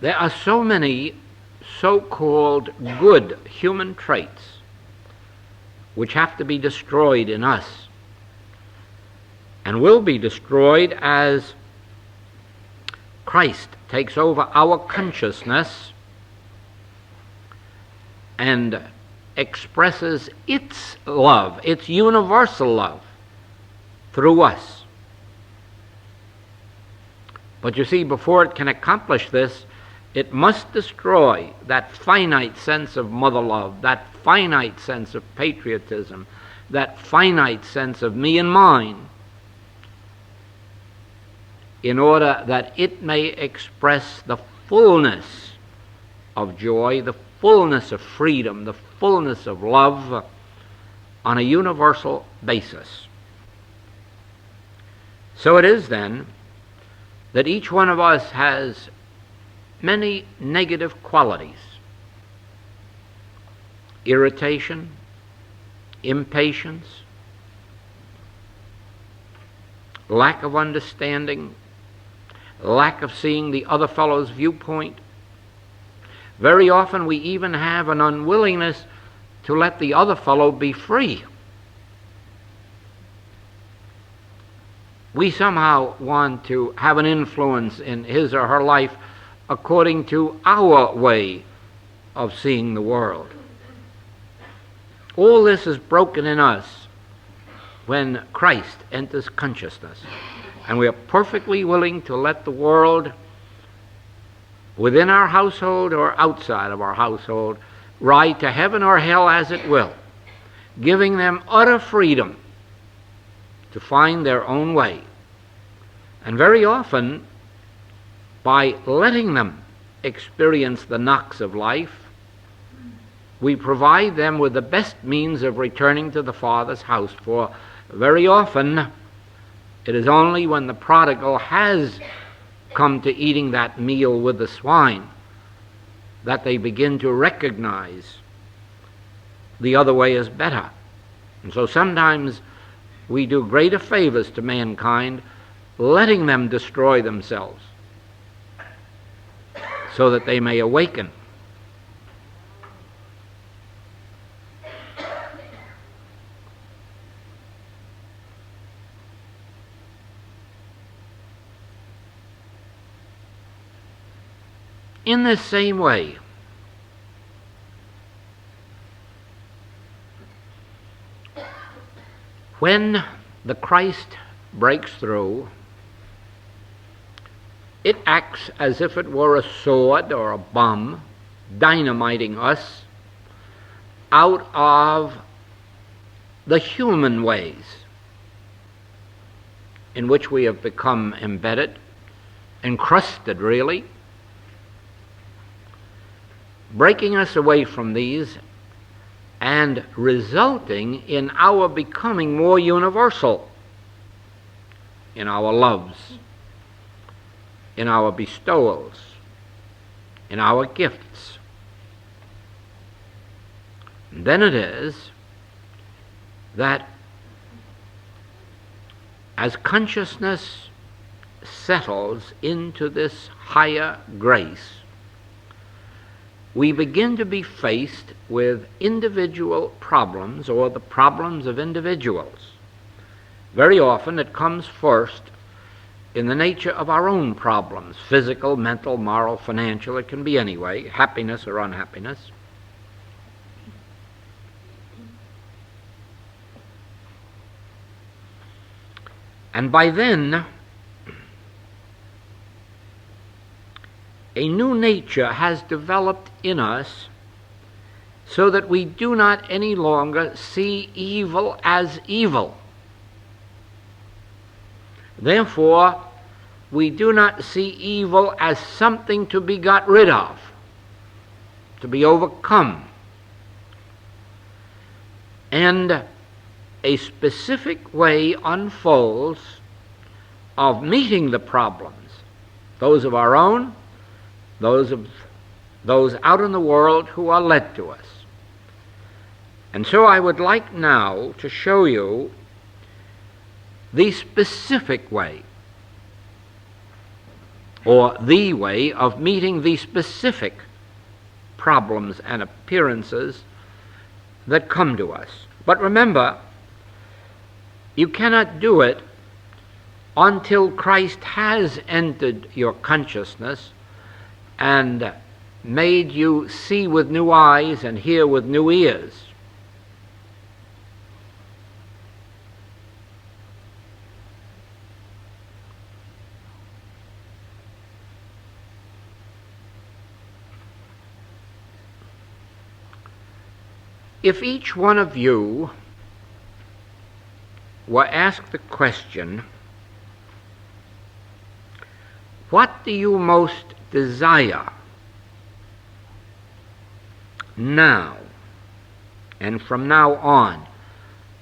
There are so many so-called good human traits which have to be destroyed in us and will be destroyed as Christ takes over our consciousness and expresses its love, its universal love, through us. But you see, before it can accomplish this, it must destroy that finite sense of mother love, that finite sense of patriotism, that finite sense of me and mine, in order that it may express the fullness of joy, the fullness of freedom, the fullness of love on a universal basis. So it is then that each one of us has many negative qualities: irritation, impatience, lack of understanding, lack of seeing the other fellow's viewpoint. Very often we even have an unwillingness to let the other fellow be free. We somehow want to have an influence in his or her life according to our way of seeing the world. All this is broken in us when Christ enters consciousness, and we are perfectly willing to let the world within our household or outside of our household ride to heaven or hell as it will, giving them utter freedom to find their own way. And very often, by letting them experience the knocks of life, we provide them with the best means of returning to the Father's house. For very often, it is only when the prodigal has come to eating that meal with the swine that they begin to recognize the other way is better. And so sometimes we do greater favors to mankind, letting them destroy themselves so that they may awaken. In this same way, when the Christ breaks through, it acts as if it were a sword or a bomb, dynamiting us out of the human ways in which we have become embedded, encrusted really, breaking us away from these and resulting in our becoming more universal in our loves, in our bestowals, in our gifts. And then it is that as consciousness settles into this higher grace, we begin to be faced with individual problems or the problems of individuals. Very often it comes first in the nature of our own problems, physical, mental, moral, financial, it can be any way, happiness or unhappiness. And by then, a new nature has developed in us so that we do not any longer see evil as evil. Therefore, we do not see evil as something to be got rid of, to be overcome. And a specific way unfolds of meeting the problems, those of our own, those out in the world who are led to us. And so I would like now to show you the specific way, or the way of meeting the specific problems and appearances that come to us. But remember, you cannot do it until Christ has entered your consciousness and made you see with new eyes and hear with new ears. If each one of you were asked the question, what do you most desire now and from now on?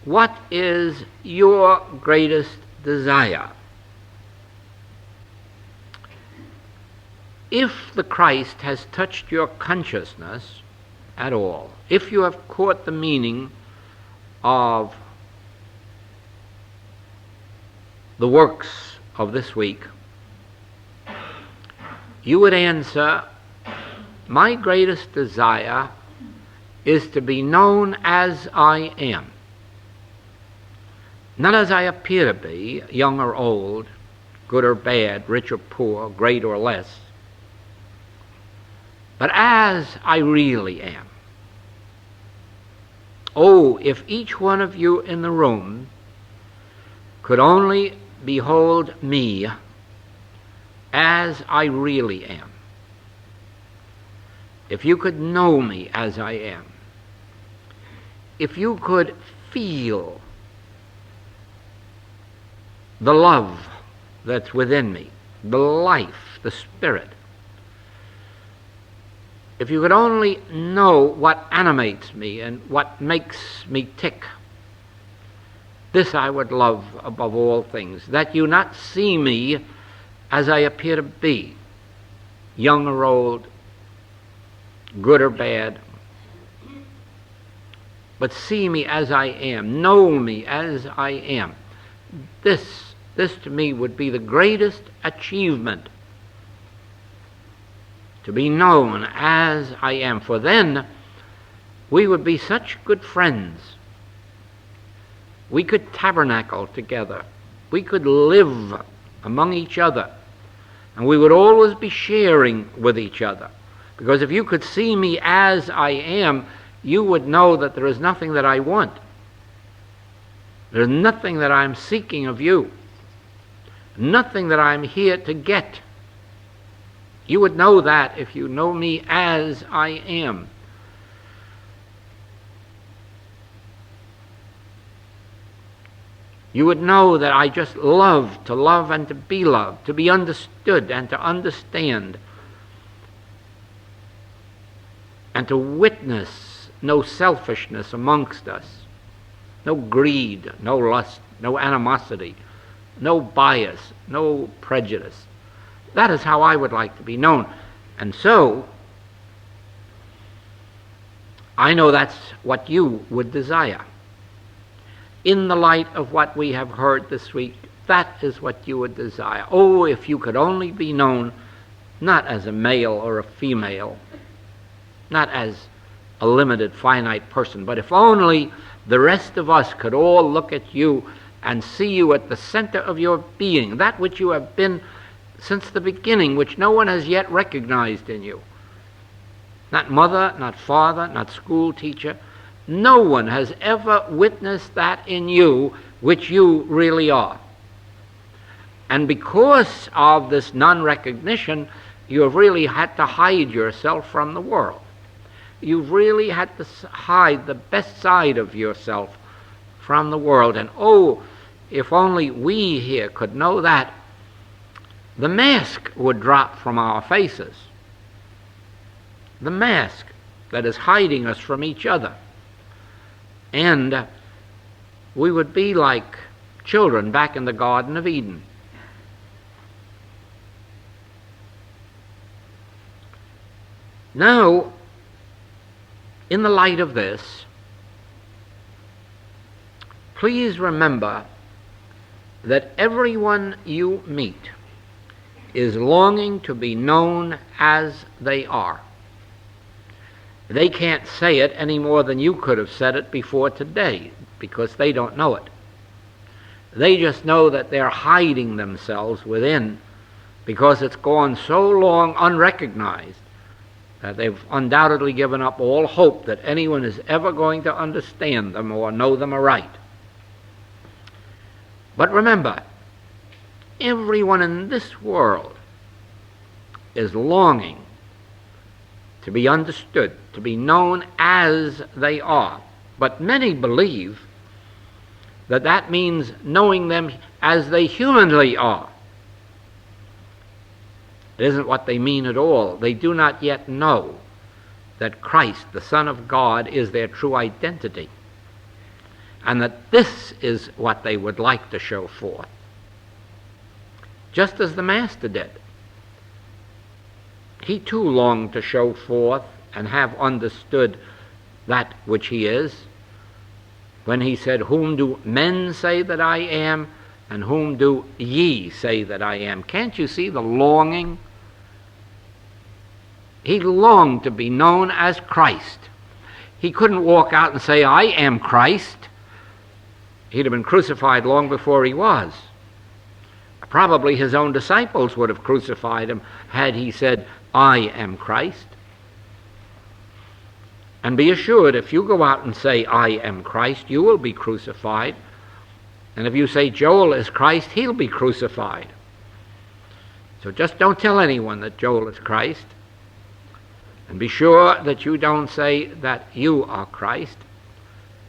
What is your greatest desire? If the Christ has touched your consciousness at all, if you have caught the meaning of the works of this week, you would answer, my greatest desire is to be known as I am. Not as I appear to be, young or old, good or bad, rich or poor, great or less, but as I really am. Oh, if each one of you in the room could only behold me as I really am. If you could know me as I am. If you could feel the love that's within me, the life, the spirit. If you could only know what animates me and what makes me tick, this I would love above all things, that you not see me as I appear to be, young or old, good or bad, but see me as I am, know me as I am. This to me would be the greatest achievement, to be known as I am, for then we would be such good friends. We could tabernacle together. We could live among each other. And we would always be sharing with each other. Because if you could see me as I am, you would know that there is nothing that I want. There's nothing that I'm seeking of you. Nothing that I'm here to get. You would know that if you know me as I am. You would know that I just love and to be loved, to be understood and to understand, and to witness no selfishness amongst us, no greed, no lust, no animosity, no bias, no prejudice. That is how I would like to be known. And so, I know that's what you would desire. In the light of what we have heard this week, that is what you would desire. Oh, if you could only be known not as a male or a female, not as a limited, finite person, but if only the rest of us could all look at you and see you at the center of your being, that which you have been since the beginning, which no one has yet recognized in you. Not mother, not father, not school teacher. No one has ever witnessed that in you which you really are. And because of this non-recognition, you have really had to hide yourself from the world. You've really had to hide the best side of yourself from the world. And oh, if only we here could know that, the mask would drop from our faces. The mask that is hiding us from each other. And we would be like children back in the Garden of Eden. Now, in the light of this, please remember that everyone you meet is longing to be known as they are. They can't say it any more than you could have said it before today, because they don't know it. They just know that they're hiding themselves within, because it's gone so long unrecognized that they've undoubtedly given up all hope that anyone is ever going to understand them or know them aright. But remember, everyone in this world is longing to be understood, to be known as they are. But many believe that that means knowing them as they humanly are. It isn't what they mean at all. They do not yet know that Christ, the Son of God, is their true identity, and that this is what they would like to show forth, just as the Master did. He too longed to show forth and have understood that which he is, when he said, "Whom do men say that I am, and whom do ye say that I am?" Can't you see the longing? He longed to be known as Christ. He couldn't walk out and say, "I am Christ." He'd have been crucified long before he was. Probably his own disciples would have crucified him had he said, "I am Christ." And be assured, if you go out and say, "I am Christ," you will be crucified. And if you say Joel is Christ, he'll be crucified. So just don't tell anyone that Joel is Christ. And be sure that you don't say that you are Christ.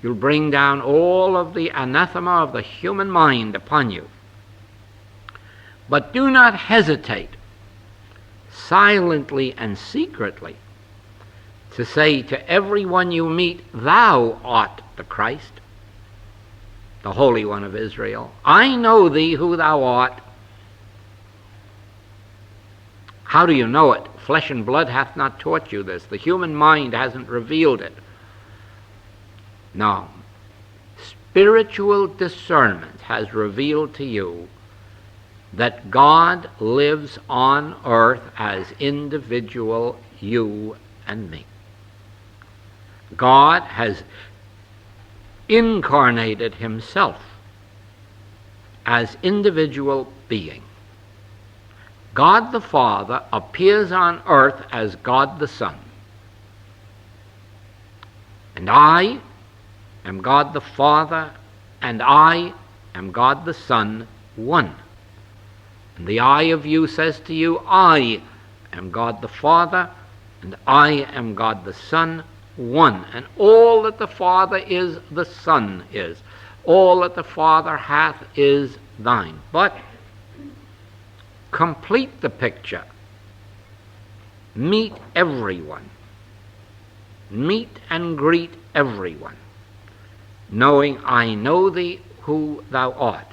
You'll bring down all of the anathema of the human mind upon you. But do not hesitate, silently and secretly, to say to everyone you meet, "Thou art the Christ, the Holy One of Israel. I know thee who thou art." How do you know it? Flesh and blood hath not taught you this. The human mind hasn't revealed it. Now, spiritual discernment has revealed to you that God lives on earth as individual you and me. God has incarnated himself as individual being. God the Father appears on earth as God the Son. And I am God the Father, and I am God the Son, one. And the I of you says to you, I am God the Father, and I am God the Son, one. And all that the Father is, the Son is. All that the Father hath is thine. But complete the picture. Meet everyone. Meet and greet everyone, knowing I know thee who thou art.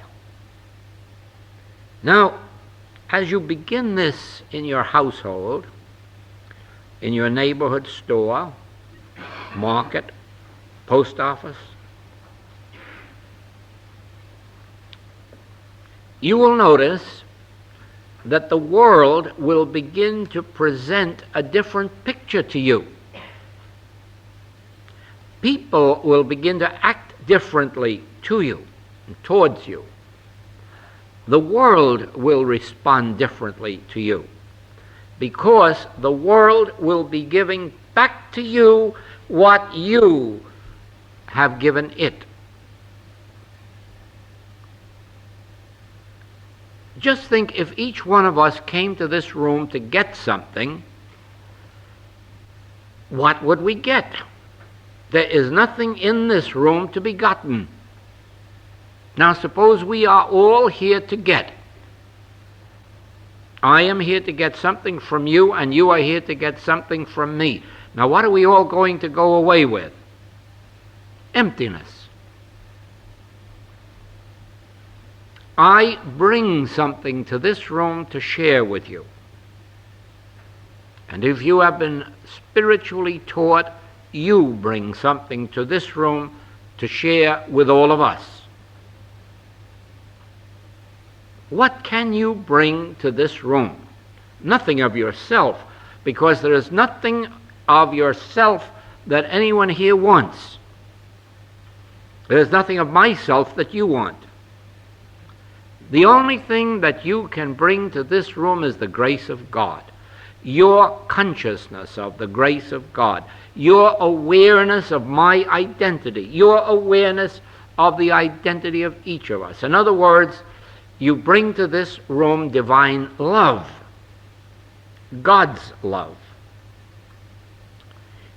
Now, as you begin this in your household, in your neighborhood store, market, post office, you will notice that the world will begin to present a different picture to you. People will begin to act differently to you and towards you. The world will respond differently to you, because the world will be giving back to you what you have given it. Just think, if each one of us came to this room to get something, what would we get? There is nothing in this room to be gotten. Now suppose we are all here to get. I am here to get something from you, and you are here to get something from me. Now what are we all going to go away with? Emptiness. I bring something to this room to share with you. And if you have been spiritually taught, you bring something to this room to share with all of us. What can you bring to this room? Nothing of yourself, because there is nothing of yourself that anyone here wants. There is nothing of myself that you want. The only thing that you can bring to this room is the grace of God, your consciousness of the grace of God, your awareness of my identity, your awareness of the identity of each of us. In other words, you bring to this room divine love, God's love.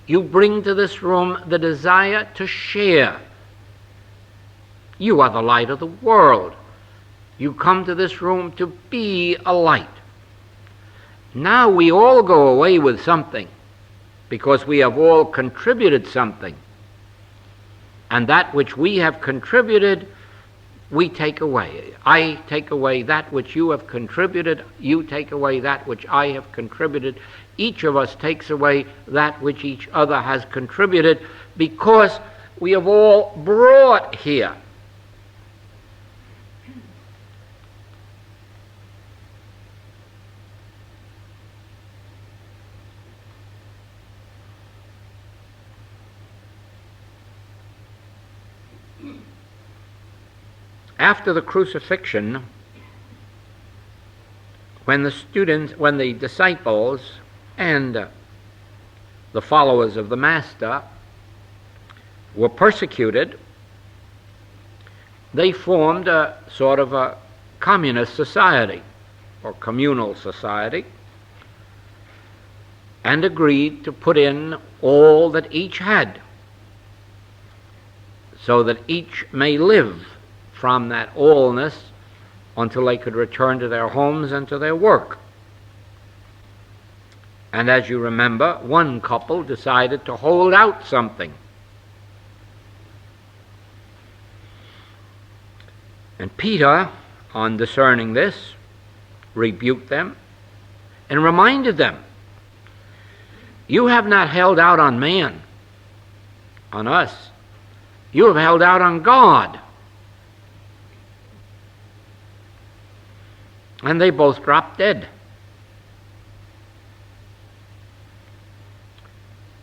You bring to this room the desire to share. You are the light of the world. You come to this room to be a light. Now we all go away with something, because we have all contributed something. And that which we have contributed, we take away. I take away that which you have contributed. You take away that which I have contributed. Each of us takes away that which each other has contributed, because we have all brought here. After the crucifixion, when the disciples and the followers of the Master were persecuted, they formed a sort of a communist society or communal society, and agreed to put in all that each had, so that each may live from that allness until they could return to their homes and to their work. And as you remember, one couple decided to hold out something. And Peter, on discerning this, rebuked them and reminded them, you have not held out on man, on us, You have held out on God. And they both dropped dead.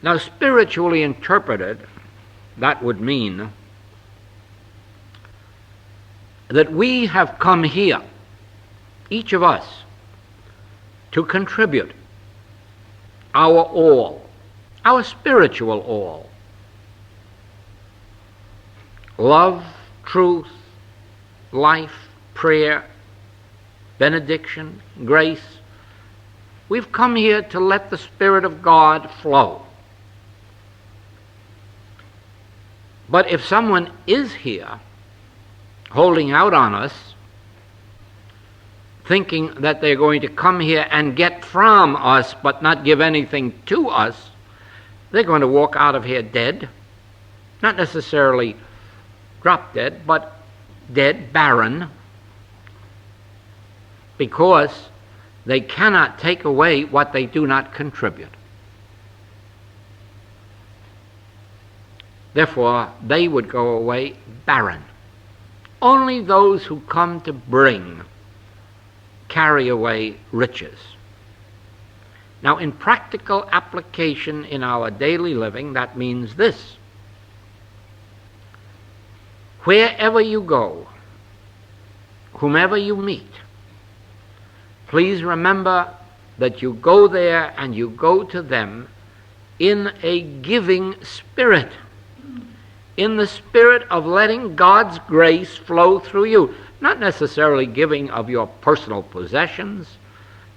Now, spiritually interpreted, that would mean that we have come here, each of us, to contribute our all, our spiritual all. Love, truth, life, prayer, benediction, grace. We've come here to let the Spirit of God flow. But if someone is here holding out on us, thinking that they're going to come here and get from us but not give anything to us, they're going to walk out of here dead. Not necessarily drop dead, but dead, barren, because they cannot take away what they do not contribute. Therefore, they would go away barren. Only those who come to bring carry away riches. Now, in practical application in our daily living, that means this. Wherever you go, whomever you meet, please remember that you go there and you go to them in a giving spirit, in the spirit of letting God's grace flow through you. Not necessarily giving of your personal possessions,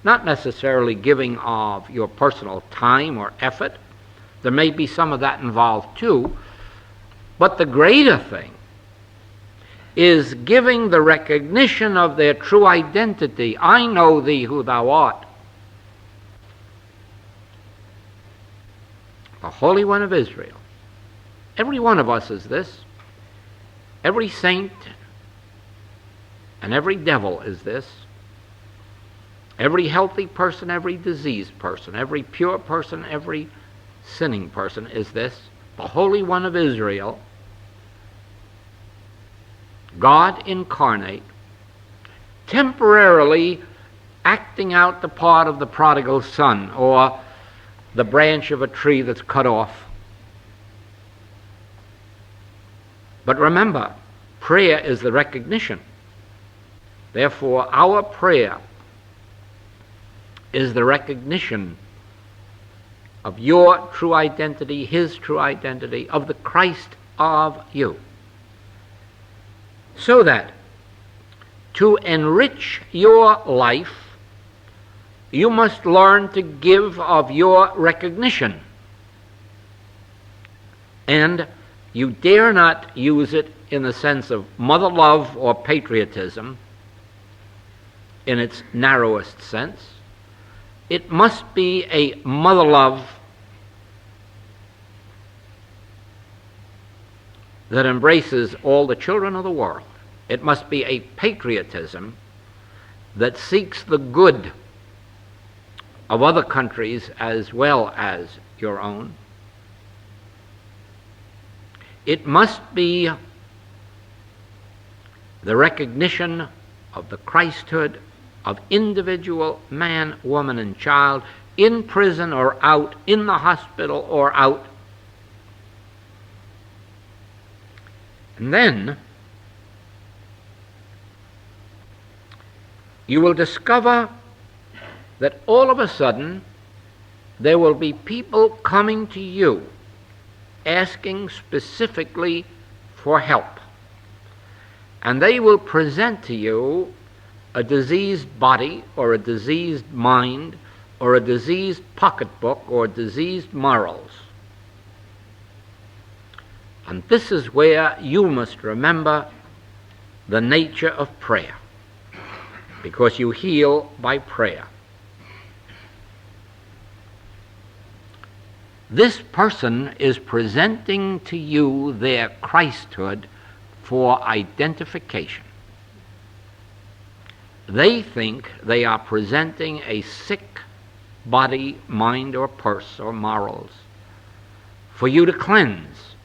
not necessarily giving of your personal time or effort. There may be some of that involved too, but the greater thing is giving the recognition of their true identity. I know thee who thou art. The Holy One of Israel. Every one of us is this. Every saint and every devil is this. Every healthy person, every diseased person, every pure person, every sinning person is this. The Holy One of Israel, God incarnate, temporarily acting out the part of the prodigal son or the branch of a tree that's cut off. But remember, prayer is the recognition. Therefore, our prayer is the recognition of your true identity, his true identity, of the Christ of you. So that to enrich your life, you must learn to give of your recognition. And you dare not use it in the sense of mother love or patriotism in its narrowest sense. It must be a mother love that embraces all the children of the world. It must be a patriotism that seeks the good of other countries as well as your own. It must be the recognition of the Christhood of individual man, woman, and child, in prison or out, in the hospital or out. And then you will discover that all of a sudden there will be people coming to you asking specifically for help. And they will present to you a diseased body or a diseased mind or a diseased pocketbook or diseased morals. And this is where you must remember the nature of prayer, because you heal by prayer. This person is presenting to you their Christhood for identification. They think they are presenting a sick body, mind, or purse, or morals for you to cleanse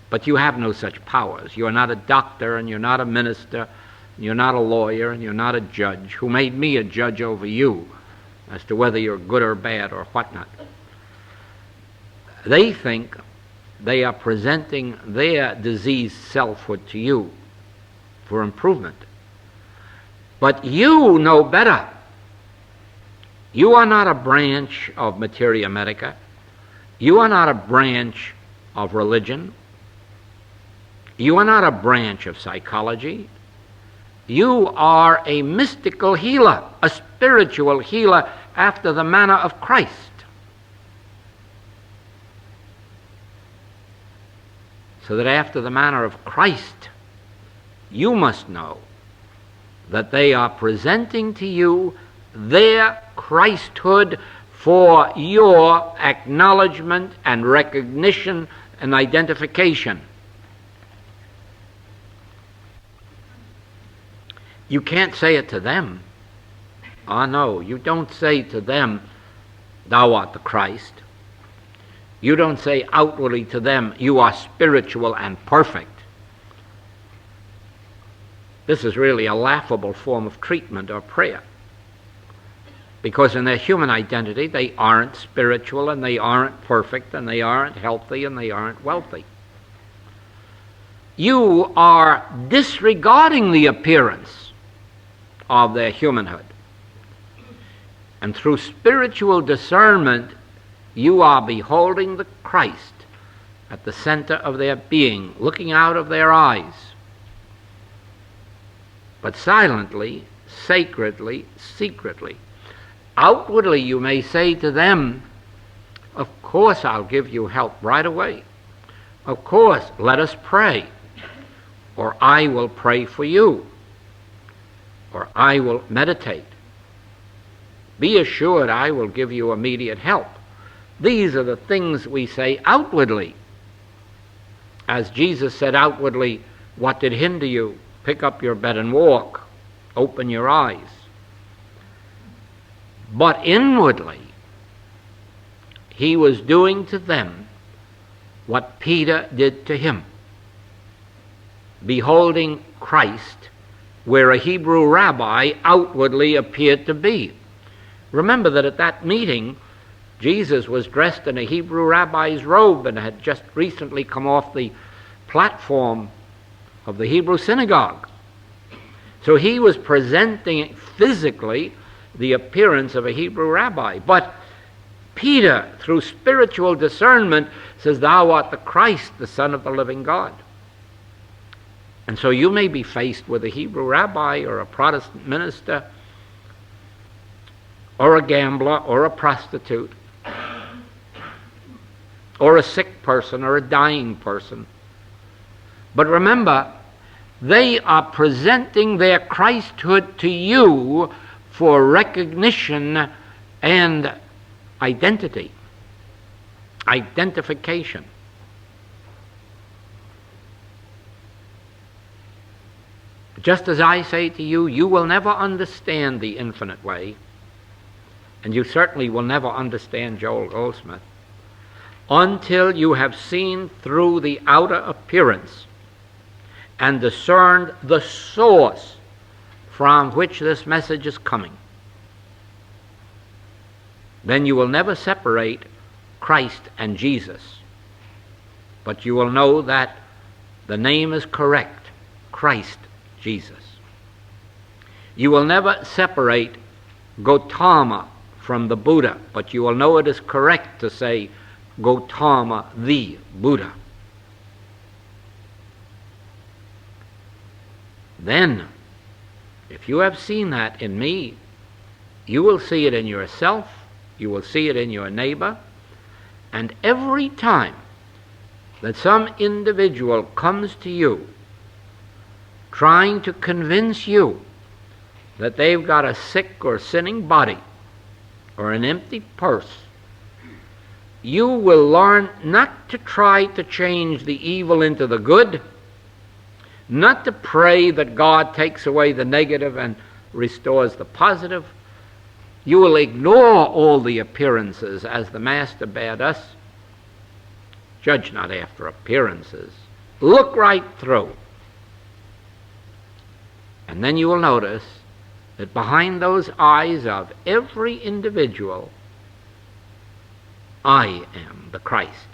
But you have no such powers. You are not a doctor, and you're not a minister, and you're not a lawyer, and you're not a judge. Who made me a judge over you as to whether you're good or bad or whatnot? They think they are presenting their diseased selfhood to you for improvement. But you know better. You are not a branch of materia medica. You are not a branch of religion. You are not a branch of psychology. You are a mystical healer, a spiritual healer after the manner of Christ. So that after the manner of Christ, you must know that they are presenting to you their Christhood for your acknowledgement and recognition and identification. You can't say it to them. Ah, no, you don't say to them, thou art the Christ. You don't say outwardly to them, you are spiritual and perfect. This is really a laughable form of treatment or prayer. Because in their human identity, they aren't spiritual, and they aren't perfect, and they aren't healthy, and they aren't wealthy. You are disregarding the appearance of their humanhood. And through spiritual discernment, you are beholding the Christ at the center of their being, looking out of their eyes. But silently, sacredly, secretly. Outwardly, you may say to them, of course I'll give you help right away. Of course, let us pray. Or I will pray for you. Or I will meditate. Be assured I will give you immediate help. These are the things we say outwardly. As Jesus said outwardly, what did hinder you? Pick up your bed and walk. Open your eyes. But inwardly, he was doing to them what Peter did to him. Beholding Christ where a Hebrew rabbi outwardly appeared to be. Remember that at that meeting, Jesus was dressed in a Hebrew rabbi's robe and had just recently come off the platform of the Hebrew synagogue. So he was presenting physically the appearance of a Hebrew rabbi. But Peter, through spiritual discernment, says, thou art the Christ, the Son of the living God. And so you may be faced with a Hebrew rabbi or a Protestant minister or a gambler or a prostitute or a sick person or a dying person. But remember, they are presenting their Christhood to you for recognition and identity, identification. Just as I say to you, you will never understand the infinite way, and you certainly will never understand Joel Goldsmith, until you have seen through the outer appearance and discerned the source from which this message is coming. Then you will never separate Christ and Jesus, but you will know that the name is correct, Christ Jesus. You will never separate Gautama from the Buddha, but you will know it is correct to say Gautama the Buddha. Then, if you have seen that in me, you will see it in yourself, you will see it in your neighbor, and every time that some individual comes to you trying to convince you that they've got a sick or sinning body or an empty purse, you will learn not to try to change the evil into the good, not to pray that God takes away the negative and restores the positive. You will ignore all the appearances as the Master bade us. Judge not after appearances, Look right through. And then you will notice that behind those eyes of every individual, I am the Christ.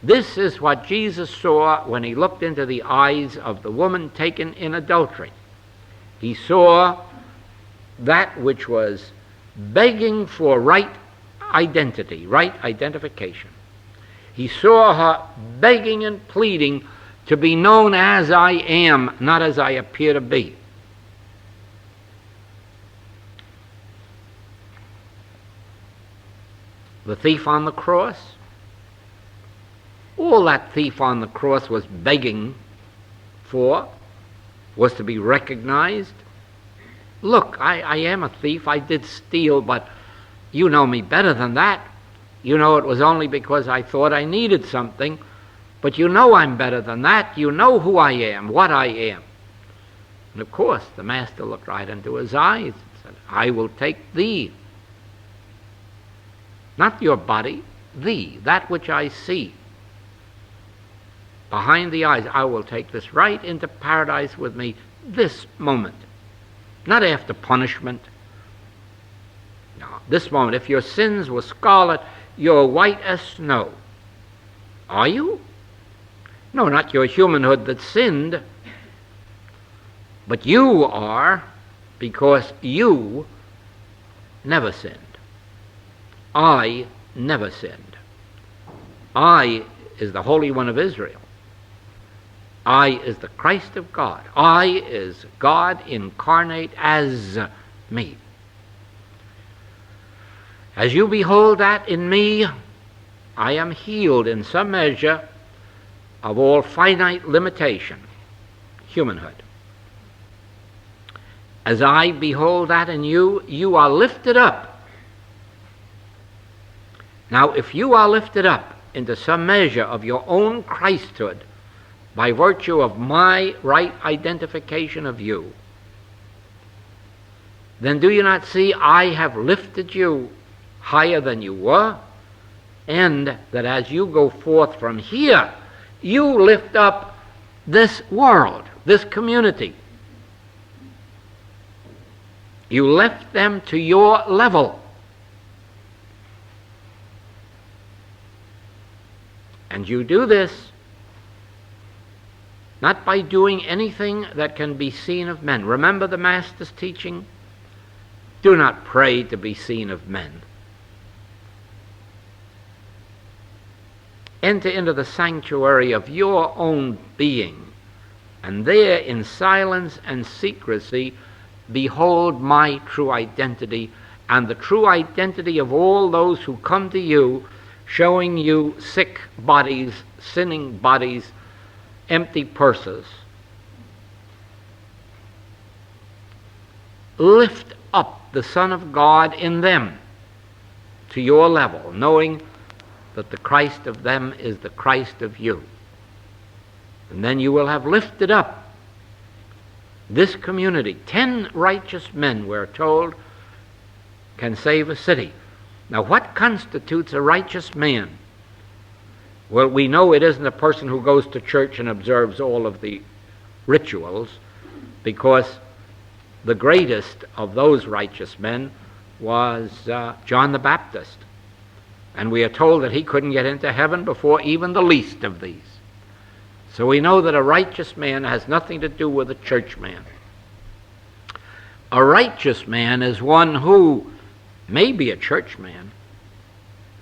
This is what Jesus saw when he looked into the eyes of the woman taken in adultery. He saw that which was begging for right identity, right identification. He saw her begging and pleading to be known as I am, not as I appear to be. The thief on the cross, all that thief on the cross was begging for was to be recognized. Look, I am a thief. I did steal, but you know me better than that. You know it was only because I thought I needed something, but you know I'm better than that. You know who I am, what I am. And of course, the master looked right into his eyes and said, I will take thee. Not your body, thee, that which I see. Behind the eyes, I will take this right into paradise with me this moment. Not after punishment. No, this moment. If your sins were scarlet, you're white as snow. Are you? No, not your humanhood that sinned. But you are, because you never sinned. I never sinned. I is the Holy One of Israel. I is the Christ of God. I is God incarnate as me. As you behold that in me, I am healed in some measure of all finite limitation, humanhood. As I behold that in you, you are lifted up. Now, if you are lifted up into some measure of your own Christhood by virtue of my right identification of you, then do you not see I have lifted you higher than you were, and that as you go forth from here, you lift up this world, this community. You lift them to your level. And you do this not by doing anything that can be seen of men. Remember the Master's teaching? Do not pray to be seen of men. Enter into the sanctuary of your own being, and there in silence and secrecy behold my true identity and the true identity of all those who come to you, showing you sick bodies, sinning bodies, empty purses. Lift up the Son of God in them to your level, knowing that the Christ of them is the Christ of you. And then you will have lifted up this community. 10 righteous men, we're told, can save a city. Now, what constitutes a righteous man? Well, we know it isn't a person who goes to church and observes all of the rituals, because the greatest of those righteous men was John the Baptist. And we are told that he couldn't get into heaven before even the least of these. So we know that a righteous man has nothing to do with a church man. A righteous man is one who may be a church man,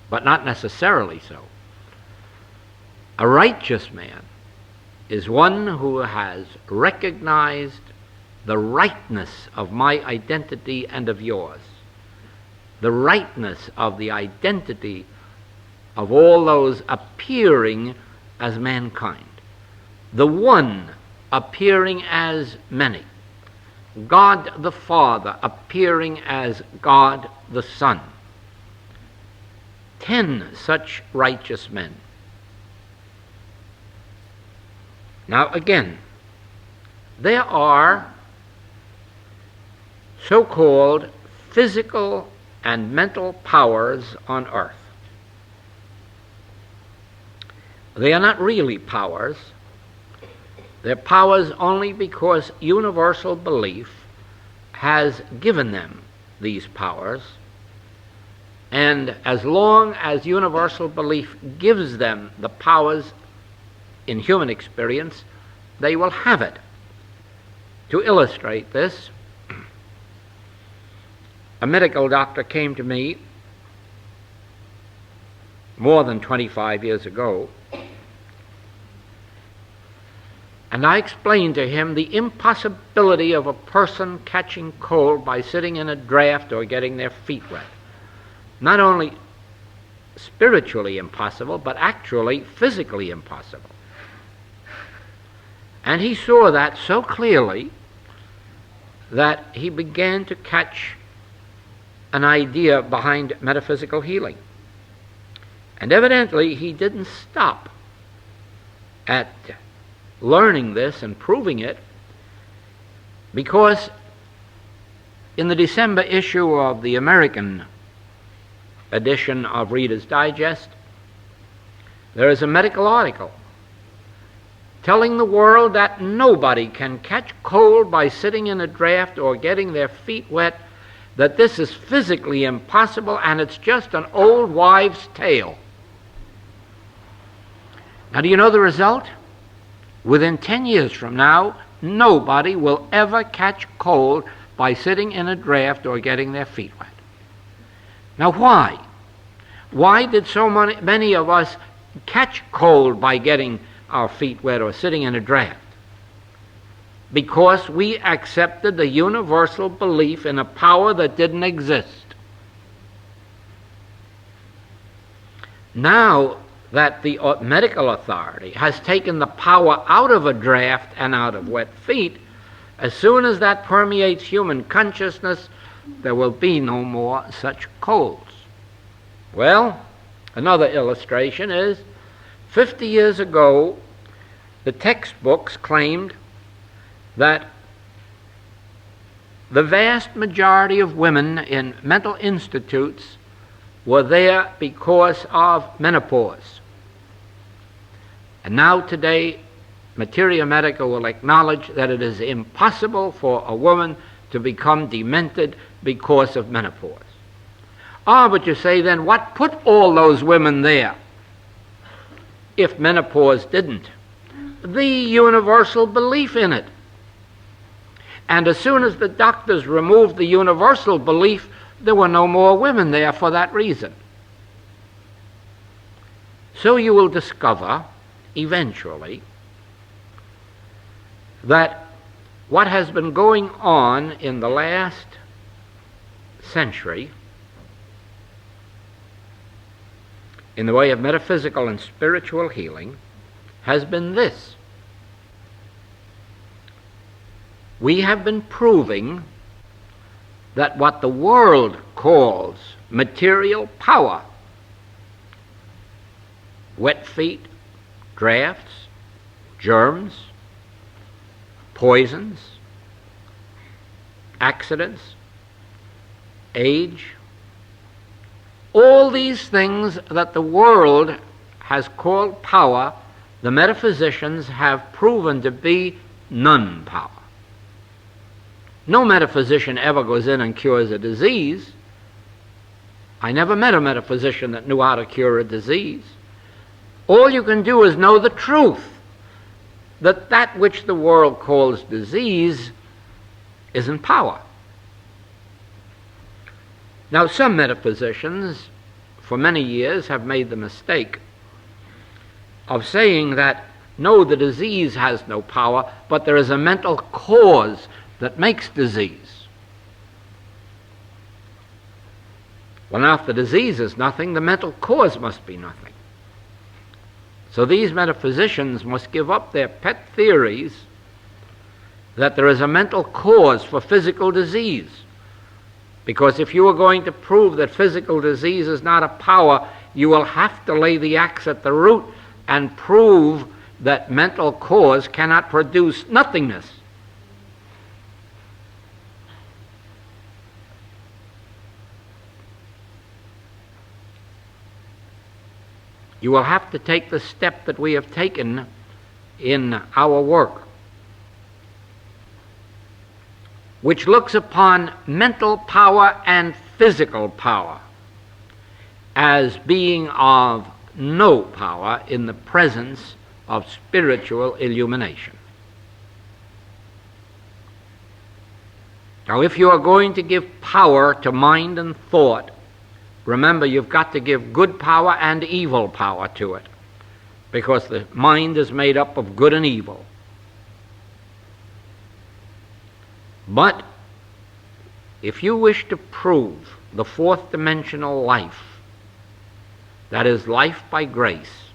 but not necessarily so. A righteous man is one who has recognized the rightness of my identity and of yours, the rightness of the identity of all those appearing as mankind, the one appearing as many, God the Father appearing as God the Son. 10 such righteous men. Now again, there are so-called physical and mental powers on earth. They are not really powers. Their powers only because universal belief has given them these powers, and as long as universal belief gives them the powers in human experience, they will have it. To illustrate this, a medical doctor came to me more than 25 years ago, and I explained to him the impossibility of a person catching cold by sitting in a draft or getting their feet wet. Not only spiritually impossible, but actually physically impossible. And he saw that so clearly that he began to catch an idea behind metaphysical healing. And evidently he didn't stop at learning this and proving it, because in the December issue of the American edition of Reader's Digest, there is a medical article telling the world that nobody can catch cold by sitting in a draft or getting their feet wet, that this is physically impossible and it's just an old wives' tale. Now, do you know the result? Within 10 years from now, nobody will ever catch cold by sitting in a draft or getting their feet wet. Now, why? Why did so many of us catch cold by getting our feet wet or sitting in a draft? Because we accepted the universal belief in a power that didn't exist. Now that the medical authority has taken the power out of a draft and out of wet feet, as soon as that permeates human consciousness, there will be no more such colds. Well, another illustration is 50 years ago, the textbooks claimed that the vast majority of women in mental institutes were there because of menopause. And now today, Materia Medica will acknowledge that it is impossible for a woman to become demented because of menopause. Ah, but you say, then what put all those women there if menopause didn't? The universal belief in it. And as soon as the doctors removed the universal belief, there were no more women there for that reason. So you will discover eventually that what has been going on in the last century in the way of metaphysical and spiritual healing has been this. We have been proving that what the world calls material power, wet feet, drafts, germs, poisons, accidents, age, all these things that the world has called power, the metaphysicians have proven to be non-power. No metaphysician ever goes in and cures a disease. I never met a metaphysician that knew how to cure a disease. All you can do is know the truth, that that which the world calls disease isn't power. Now, some metaphysicians for many years have made the mistake of saying that, no, the disease has no power, but there is a mental cause that makes disease. Well, now, if the disease is nothing, the mental cause must be nothing. So these metaphysicians must give up their pet theories that there is a mental cause for physical disease. Because if you are going to prove that physical disease is not a power, you will have to lay the axe at the root and prove that mental cause cannot produce nothingness. You will have to take the step that we have taken in our work which looks upon mental power and physical power as being of no power in the presence of spiritual illumination. Now, if you are going to give power to mind and thought, remember you've got to give good power and evil power to it, because the mind is made up of good and evil. But if you wish to prove the fourth dimensional life, that is life by grace,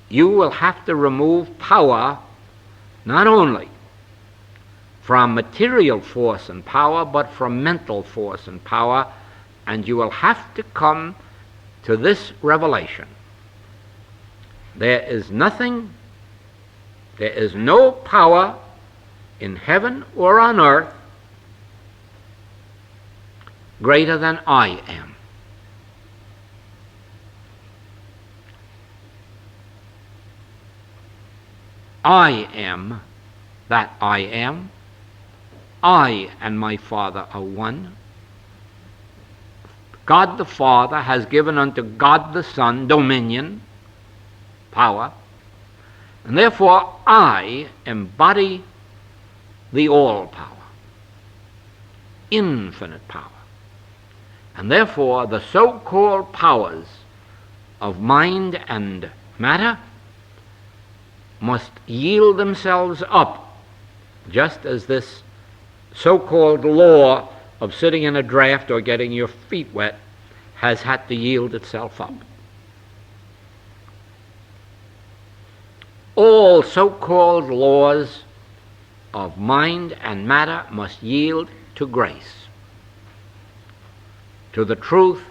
you will have to remove power not only from material force and power, but from mental force and power, and you will have to come to this revelation. There is no power in heaven or on earth greater than I am. I am that I am. I and my Father are one. God the Father has given unto God the Son dominion, power, and therefore I embody the all-power, infinite power. And therefore the so-called powers of mind and matter must yield themselves up, just as this so-called law of sitting in a draft or getting your feet wet has had to yield itself up. All so-called laws of mind and matter must yield to grace, to the truth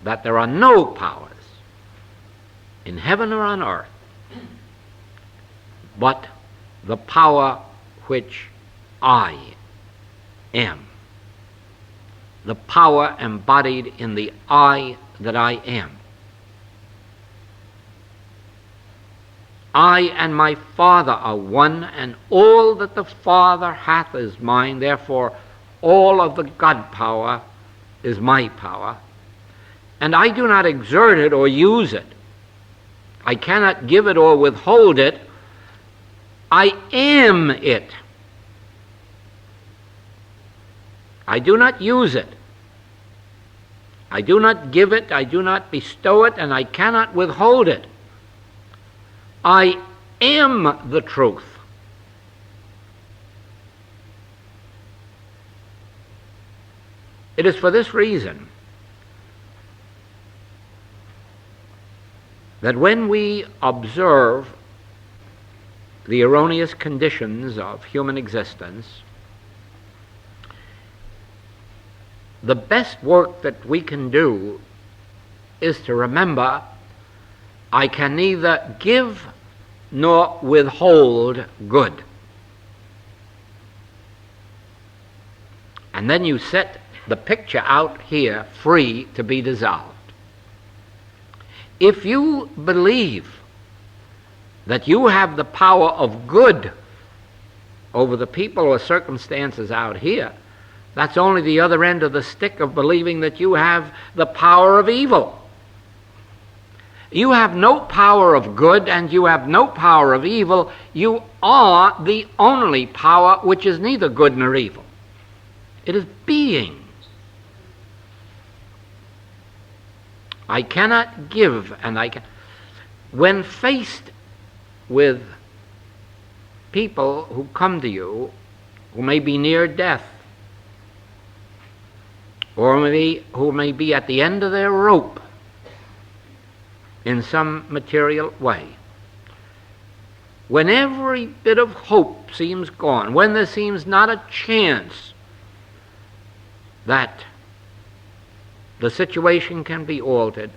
that there are no powers in heaven or on earth but the power which I am, the power embodied in the I that I am. I and my Father are one, and all that the Father hath is mine. Therefore, all of the God power is my power. And I do not exert it or use it. I cannot give it or withhold it. I am it. I do not use it. I do not give it, I do not bestow it, and I cannot withhold it. I am the truth. It is for this reason that when we observe the erroneous conditions of human existence, the best work that we can do is to remember I can neither give nor withhold good. And then you set the picture out here free to be dissolved. If you believe that you have the power of good over the people or circumstances out here, that's only the other end of the stick of believing that you have the power of evil. You have no power of good and you have no power of evil. You are the only power which is neither good nor evil. It is being. I cannot give and I can. When faced with people who come to you who may be near death, or who may be at the end of their rope in some material way, when every bit of hope seems gone, when there seems not a chance that the situation can be altered,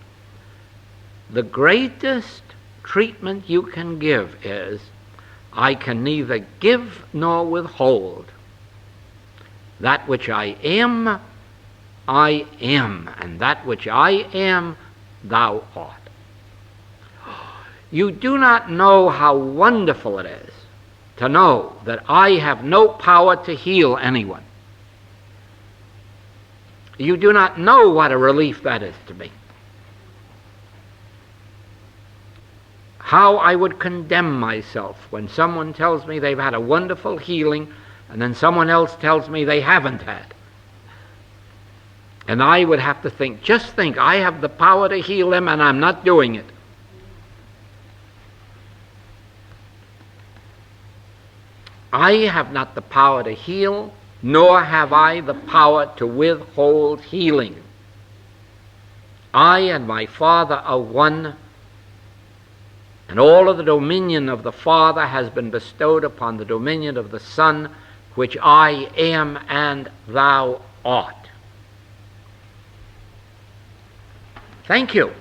the greatest treatment you can give is, I can neither give nor withhold. That which I am, and that which I am, thou art. You do not know how wonderful it is to know that I have no power to heal anyone. You do not know what a relief that is to me. How I would condemn myself when someone tells me they've had a wonderful healing and then someone else tells me they haven't had. And I would have to think, just think, I have the power to heal them and I'm not doing it. I have not the power to heal, nor have I the power to withhold healing. I and my Father are one, and all of the dominion of the Father has been bestowed upon the dominion of the Son, which I am and thou art. Thank you.